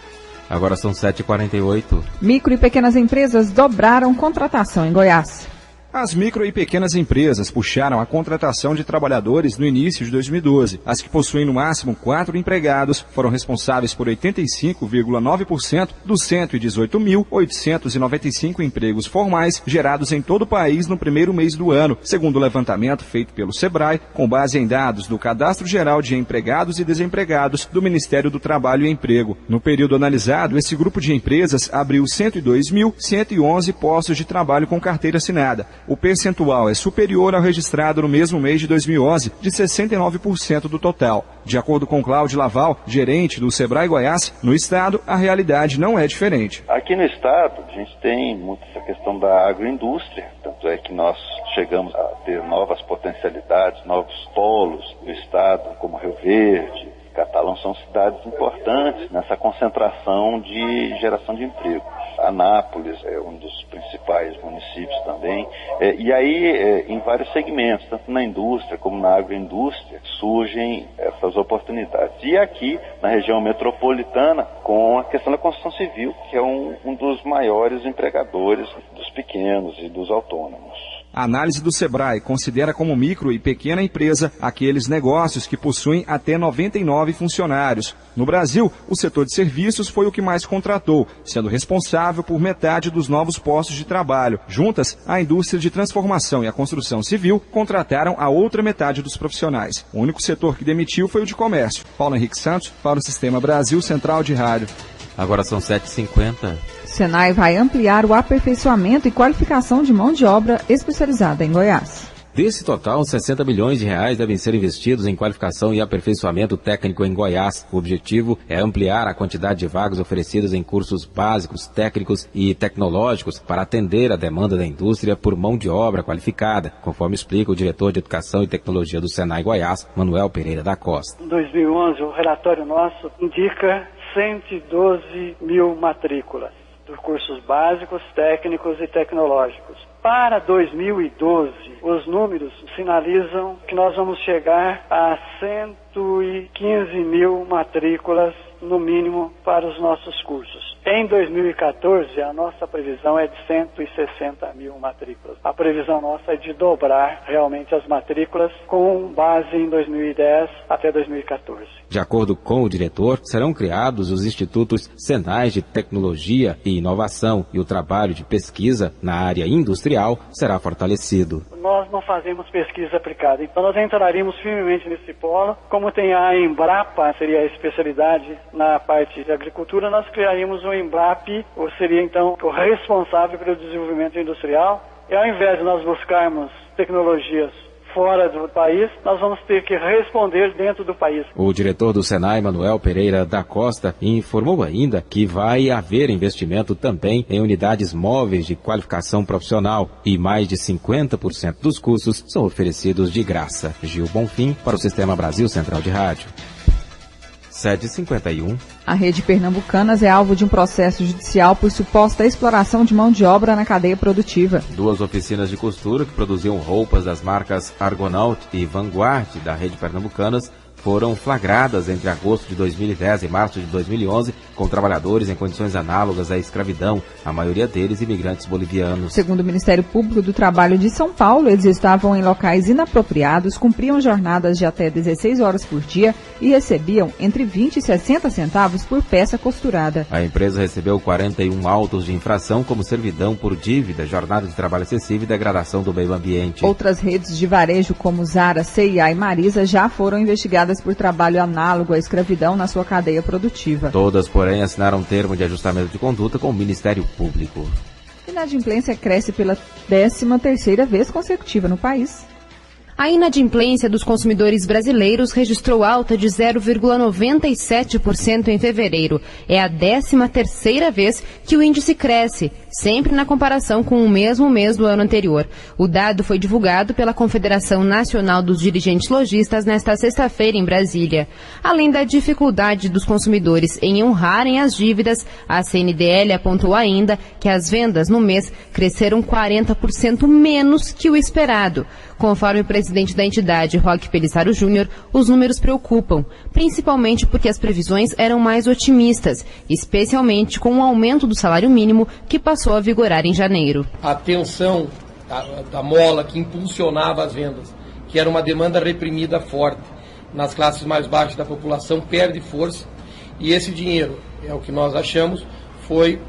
Agora são 7h48. Micro e pequenas empresas dobraram contratação em Goiás. As micro e pequenas empresas puxaram a contratação de trabalhadores no início de 2012. As que possuem no máximo 4 empregados foram responsáveis por 85,9% dos 118.895 empregos formais gerados em todo o país no primeiro mês do ano, segundo o levantamento feito pelo Sebrae, com base em dados do Cadastro Geral de Empregados e Desempregados do Ministério do Trabalho e Emprego. No período analisado, esse grupo de empresas abriu 102.111 postos de trabalho com carteira assinada. O percentual é superior ao registrado no mesmo mês de 2011, de 69% do total. De acordo com Cláudio Laval, gerente do Sebrae Goiás, no estado a realidade não é diferente. Aqui no estado a gente tem muito essa questão da agroindústria, tanto é que nós chegamos a ter novas potencialidades, novos polos no estado, como Rio Verde, Catalão, são cidades importantes nessa concentração de geração de emprego. Anápolis é um dos principais municípios também, e aí em vários segmentos, tanto na indústria como na agroindústria, surgem essas oportunidades. E aqui na região metropolitana, com a questão da construção civil, que é um dos maiores empregadores dos pequenos e dos autônomos. A análise do Sebrae considera como micro e pequena empresa aqueles negócios que possuem até 99 funcionários. No Brasil, o setor de serviços foi o que mais contratou, sendo responsável por metade dos novos postos de trabalho. Juntas, a indústria de transformação e a construção civil contrataram a outra metade dos profissionais. O único setor que demitiu foi o de comércio. Paulo Henrique Santos, para o Sistema Brasil Central de Rádio. Agora são 7h50. Senai vai ampliar o aperfeiçoamento e qualificação de mão de obra especializada em Goiás. Desse total, 60 milhões de reais devem ser investidos em qualificação e aperfeiçoamento técnico em Goiás. O objetivo é ampliar a quantidade de vagas oferecidas em cursos básicos, técnicos e tecnológicos para atender a demanda da indústria por mão de obra qualificada, conforme explica o diretor de Educação e Tecnologia do Senai Goiás, Manuel Pereira da Costa. Em 2011, o relatório nosso indica 112 mil matrículas dos cursos básicos, técnicos e tecnológicos. Para 2012, os números sinalizam que nós vamos chegar a 115 mil matrículas, no mínimo, para os nossos cursos. Em 2014, a nossa previsão é de 160 mil matrículas. A previsão nossa é de dobrar realmente as matrículas com base em 2010 até 2014. De acordo com o diretor, serão criados os institutos Senais de Tecnologia e Inovação e o trabalho de pesquisa na área industrial será fortalecido. Nós não fazemos pesquisa aplicada, então nós entraríamos firmemente nesse polo. Como tem a Embrapa, seria a especialidade na parte de agricultura, nós criaríamos o Embrap, ou seria então o responsável pelo desenvolvimento industrial. E ao invés de nós buscarmos tecnologias fora do país, nós vamos ter que responder dentro do país. O diretor do Senai, Manuel Pereira da Costa, informou ainda que vai haver investimento também em unidades móveis de qualificação profissional e mais de 50% dos cursos são oferecidos de graça. Gil Bonfim, para o Sistema Brasil Central de Rádio. 7h51. A rede Pernambucanas é alvo de um processo judicial por suposta exploração de mão de obra na cadeia produtiva. 2 oficinas de costura que produziam roupas das marcas Argonaut e Vanguard da rede Pernambucanas foram flagradas entre agosto de 2010 e março de 2011 com trabalhadores em condições análogas à escravidão, a maioria deles imigrantes bolivianos. Segundo o Ministério Público do Trabalho de São Paulo, eles estavam em locais inapropriados, cumpriam jornadas de até 16 horas por dia e recebiam entre 20 e 60 centavos por peça costurada. A empresa recebeu 41 autos de infração como servidão por dívida, jornada de trabalho excessivo e degradação do meio ambiente. Outras redes de varejo como Zara, C&A e Marisa já foram investigadas por trabalho análogo à escravidão na sua cadeia produtiva. Todas, porém, assinaram um termo de ajustamento de conduta com o Ministério Público. A inadimplência cresce pela 13ª vez consecutiva no país. A inadimplência dos consumidores brasileiros registrou alta de 0,97% em fevereiro. É a 13ª vez que o índice cresce, sempre na comparação com o mesmo mês do ano anterior. O dado foi divulgado pela Confederação Nacional dos Dirigentes Lojistas nesta sexta-feira em Brasília. Além da dificuldade dos consumidores em honrarem as dívidas, a CNDL apontou ainda que as vendas no mês cresceram 40% menos que o esperado. Conforme o presidente da entidade, Roque Pelissaro Júnior, os números preocupam, principalmente porque as previsões eram mais otimistas, especialmente com o aumento do salário mínimo que passou a vigorar em janeiro. A tensão da mola que impulsionava as vendas, que era uma demanda reprimida forte nas classes mais baixas da população, perde força e esse dinheiro, é o que nós achamos,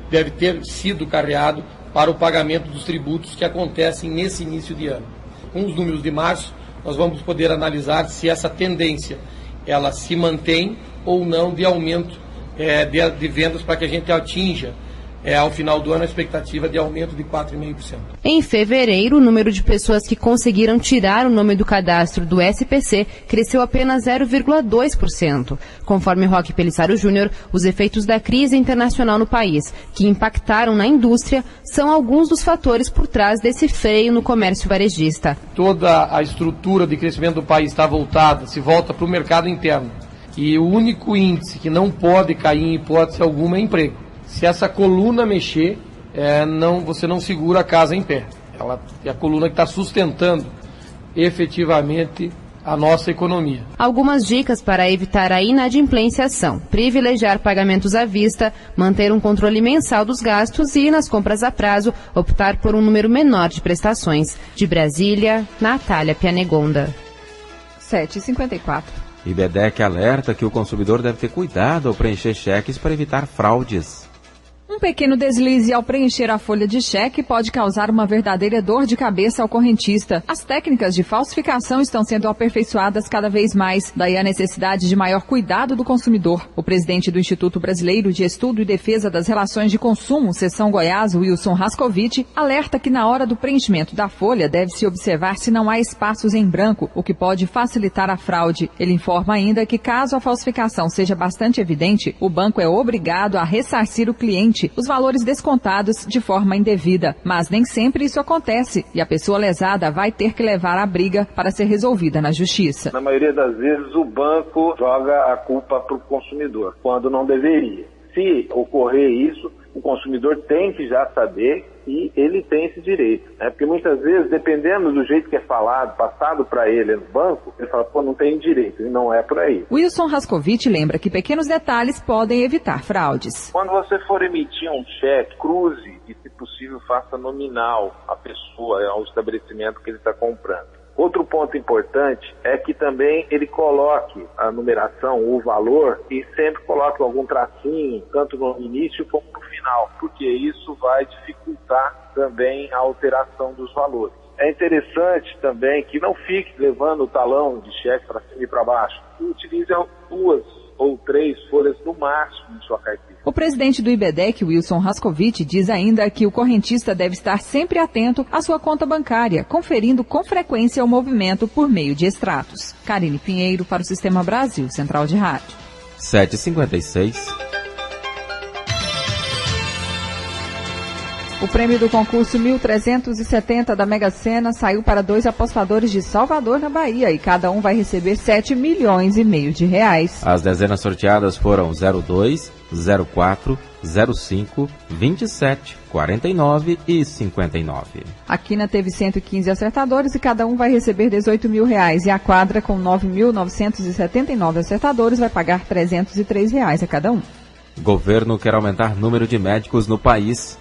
deve ter sido carreado para o pagamento dos tributos que acontecem nesse início de ano. Com os números de março, nós vamos poder analisar se essa tendência ela se mantém ou não de aumento de vendas para que a gente atinja ao final do ano a expectativa de aumento de 4,5%. Em fevereiro, o número de pessoas que conseguiram tirar o nome do cadastro do SPC cresceu apenas 0,2%. Conforme Roque Pelissaro Júnior, os efeitos da crise internacional no país, que impactaram na indústria, são alguns dos fatores por trás desse freio no comércio varejista. Toda a estrutura de crescimento do país está voltada, se volta para o mercado interno. E o único índice que não pode cair em hipótese alguma é emprego. Se essa coluna mexer, você não segura a casa em pé. Ela é a coluna que está sustentando efetivamente a nossa economia. Algumas dicas para evitar a inadimplência são privilegiar pagamentos à vista, manter um controle mensal dos gastos e, nas compras a prazo, optar por um número menor de prestações. De Brasília, Natália Pianegonda. 7h54. IBEDEC alerta que o consumidor deve ter cuidado ao preencher cheques para evitar fraudes. Um pequeno deslize ao preencher a folha de cheque pode causar uma verdadeira dor de cabeça ao correntista. As técnicas de falsificação estão sendo aperfeiçoadas cada vez mais, daí a necessidade de maior cuidado do consumidor. O presidente do Instituto Brasileiro de Estudo e Defesa das Relações de Consumo, Seção Goiás, Wilson Rascovitch, alerta que na hora do preenchimento da folha deve-se observar se não há espaços em branco, o que pode facilitar a fraude. Ele informa ainda que caso a falsificação seja bastante evidente, o banco é obrigado a ressarcir o cliente os valores descontados de forma indevida. Mas nem sempre isso acontece e a pessoa lesada vai ter que levar a briga para ser resolvida na justiça. Na maioria das vezes o banco joga a culpa para o consumidor, quando não deveria. Se ocorrer isso, o consumidor tem que já saber que ele tem esse direito, né? Porque muitas vezes, dependendo do jeito que é falado, passado para ele no banco, ele fala, pô, não tem direito, e não é por aí. Wilson Rascovitch lembra que pequenos detalhes podem evitar fraudes. Quando você for emitir um cheque, cruze e, se possível, faça nominal à pessoa, ao estabelecimento que ele está comprando. Outro ponto importante é que também ele coloque a numeração, o valor, e sempre coloque algum tracinho, tanto no início como no final, porque isso vai dificultar também a alteração dos valores. É interessante também que não fique levando o talão de cheque para cima e para baixo, que utilize 2 ou 3 folhas no máximo de sua carteira. O presidente do IBEDEC, Wilson Rascovitch, diz ainda que o correntista deve estar sempre atento à sua conta bancária, conferindo com frequência o movimento por meio de extratos. Karine Pinheiro para o Sistema Brasil, Central de Rádio. 7h56. O prêmio do concurso 1.370 da Mega Sena saiu para 2 apostadores de Salvador, na Bahia, e cada um vai receber 7,5 milhões de reais. As dezenas sorteadas foram 02, 04, 05, 27, 49 e 59. A Quina teve 115 acertadores e cada um vai receber 18 mil reais. E a Quadra, com 9.979 acertadores, vai pagar 303 reais a cada um. Governo quer aumentar número de médicos no país.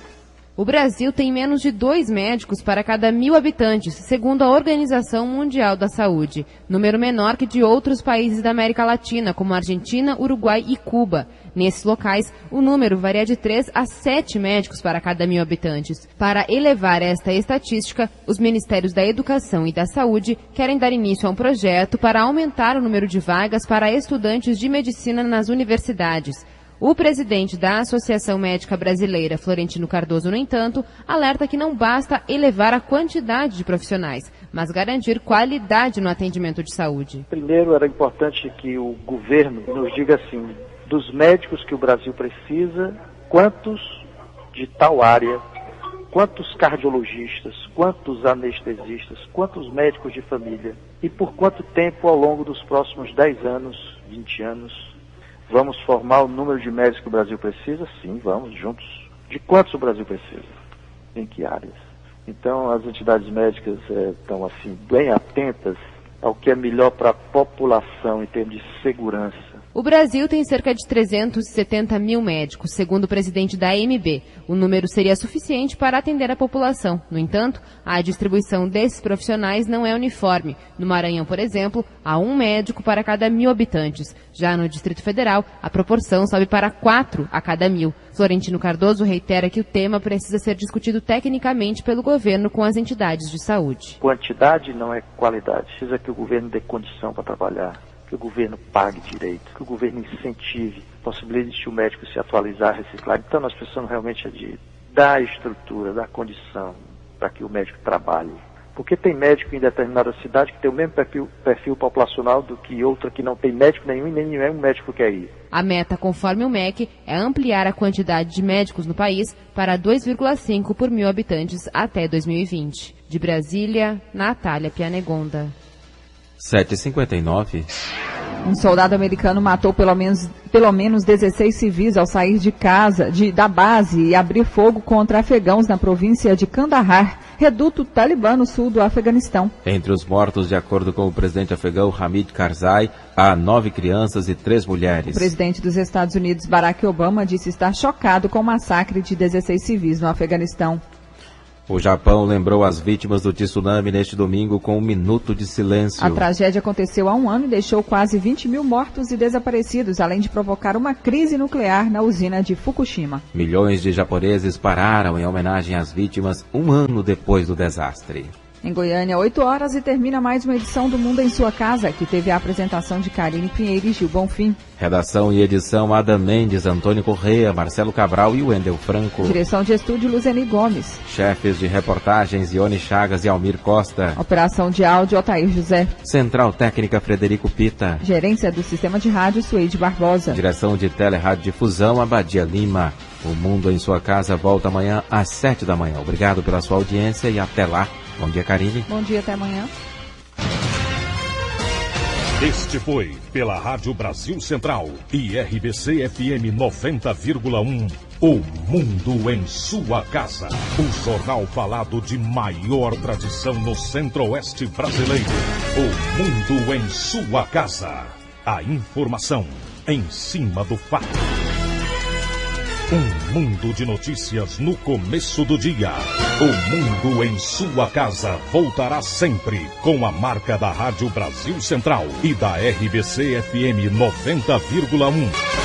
O Brasil tem menos de 2 médicos para cada 1.000 habitantes, segundo a Organização Mundial da Saúde. Número menor que de outros países da América Latina, como Argentina, Uruguai e Cuba. Nesses locais, o número varia de 3 a 7 médicos para cada 1.000 habitantes. Para elevar esta estatística, os Ministérios da Educação e da Saúde querem dar início a um projeto para aumentar o número de vagas para estudantes de medicina nas universidades. O presidente da Associação Médica Brasileira, Florentino Cardoso, no entanto, alerta que não basta elevar a quantidade de profissionais, mas garantir qualidade no atendimento de saúde. Primeiro, era importante que o governo nos diga assim, dos médicos que o Brasil precisa, quantos de tal área, quantos cardiologistas, quantos anestesistas, quantos médicos de família e por quanto tempo ao longo dos próximos 10 anos, 20 anos, vamos formar o número de médicos que o Brasil precisa? Sim, vamos, juntos. De quantos o Brasil precisa? Em que áreas? Então, as entidades médicas estão, assim, bem atentas ao que é melhor para a população em termos de segurança. O Brasil tem cerca de 370 mil médicos, segundo o presidente da AMB. O número seria suficiente para atender a população. No entanto, a distribuição desses profissionais não é uniforme. No Maranhão, por exemplo, há 1 médico para cada 1.000 habitantes. Já no Distrito Federal, a proporção sobe para 4 a cada 1.000. Florentino Cardoso reitera que o tema precisa ser discutido tecnicamente pelo governo com as entidades de saúde. Quantidade não é qualidade. Precisa que o governo dê condição para trabalhar, que o governo pague direito, que o governo incentive, possibilite o médico se atualizar, reciclar. Então nós precisamos realmente de dar estrutura, dar condição para que o médico trabalhe. Porque tem médico em determinada cidade que tem o mesmo perfil populacional do que outra que não tem médico nenhum e nem nenhum médico quer ir. A meta, conforme o MEC, é ampliar a quantidade de médicos no país para 2,5 por 1.000 habitantes até 2020. De Brasília, Natália Pianegonda. 7h59. Um soldado americano matou pelo menos 16 civis ao sair de casa, da base e abrir fogo contra afegãos na província de Kandahar, reduto talibã no sul do Afeganistão. Entre os mortos, de acordo com o presidente afegão Hamid Karzai, há 9 crianças e 3 mulheres. O presidente dos Estados Unidos, Barack Obama, disse estar chocado com o massacre de 16 civis no Afeganistão. O Japão lembrou as vítimas do tsunami neste domingo com 1 minuto de silêncio. A tragédia aconteceu há um ano e deixou quase 20 mil mortos e desaparecidos, além de provocar uma crise nuclear na usina de Fukushima. Milhões de japoneses pararam em homenagem às vítimas 1 ano depois do desastre. Em Goiânia, 8 horas e termina mais uma edição do Mundo em Sua Casa, que teve a apresentação de Karine Pinheiro e Gil Bonfim. Redação e edição Adam Mendes, Antônio Corrêa, Marcelo Cabral e Wendel Franco. Direção de estúdio Luzeni Gomes. Chefes de reportagens Ione Chagas e Almir Costa. Operação de áudio Otair José. Central técnica Frederico Pita. Gerência do Sistema de Rádio Suede Barbosa. Direção de Tele-Rádio-Difusão Abadia Lima. O Mundo em Sua Casa volta amanhã às 7 da manhã. Obrigado pela sua audiência e até lá. Bom dia, Karine. Bom dia, até amanhã. Este foi, pela Rádio Brasil Central e RBC FM 90,1, O Mundo em Sua Casa. O jornal falado de maior tradição no Centro-Oeste brasileiro. O Mundo em Sua Casa. A informação em cima do fato. Um mundo de notícias no começo do dia. O Mundo em Sua Casa voltará sempre com a marca da Rádio Brasil Central e da RBC FM 90,1.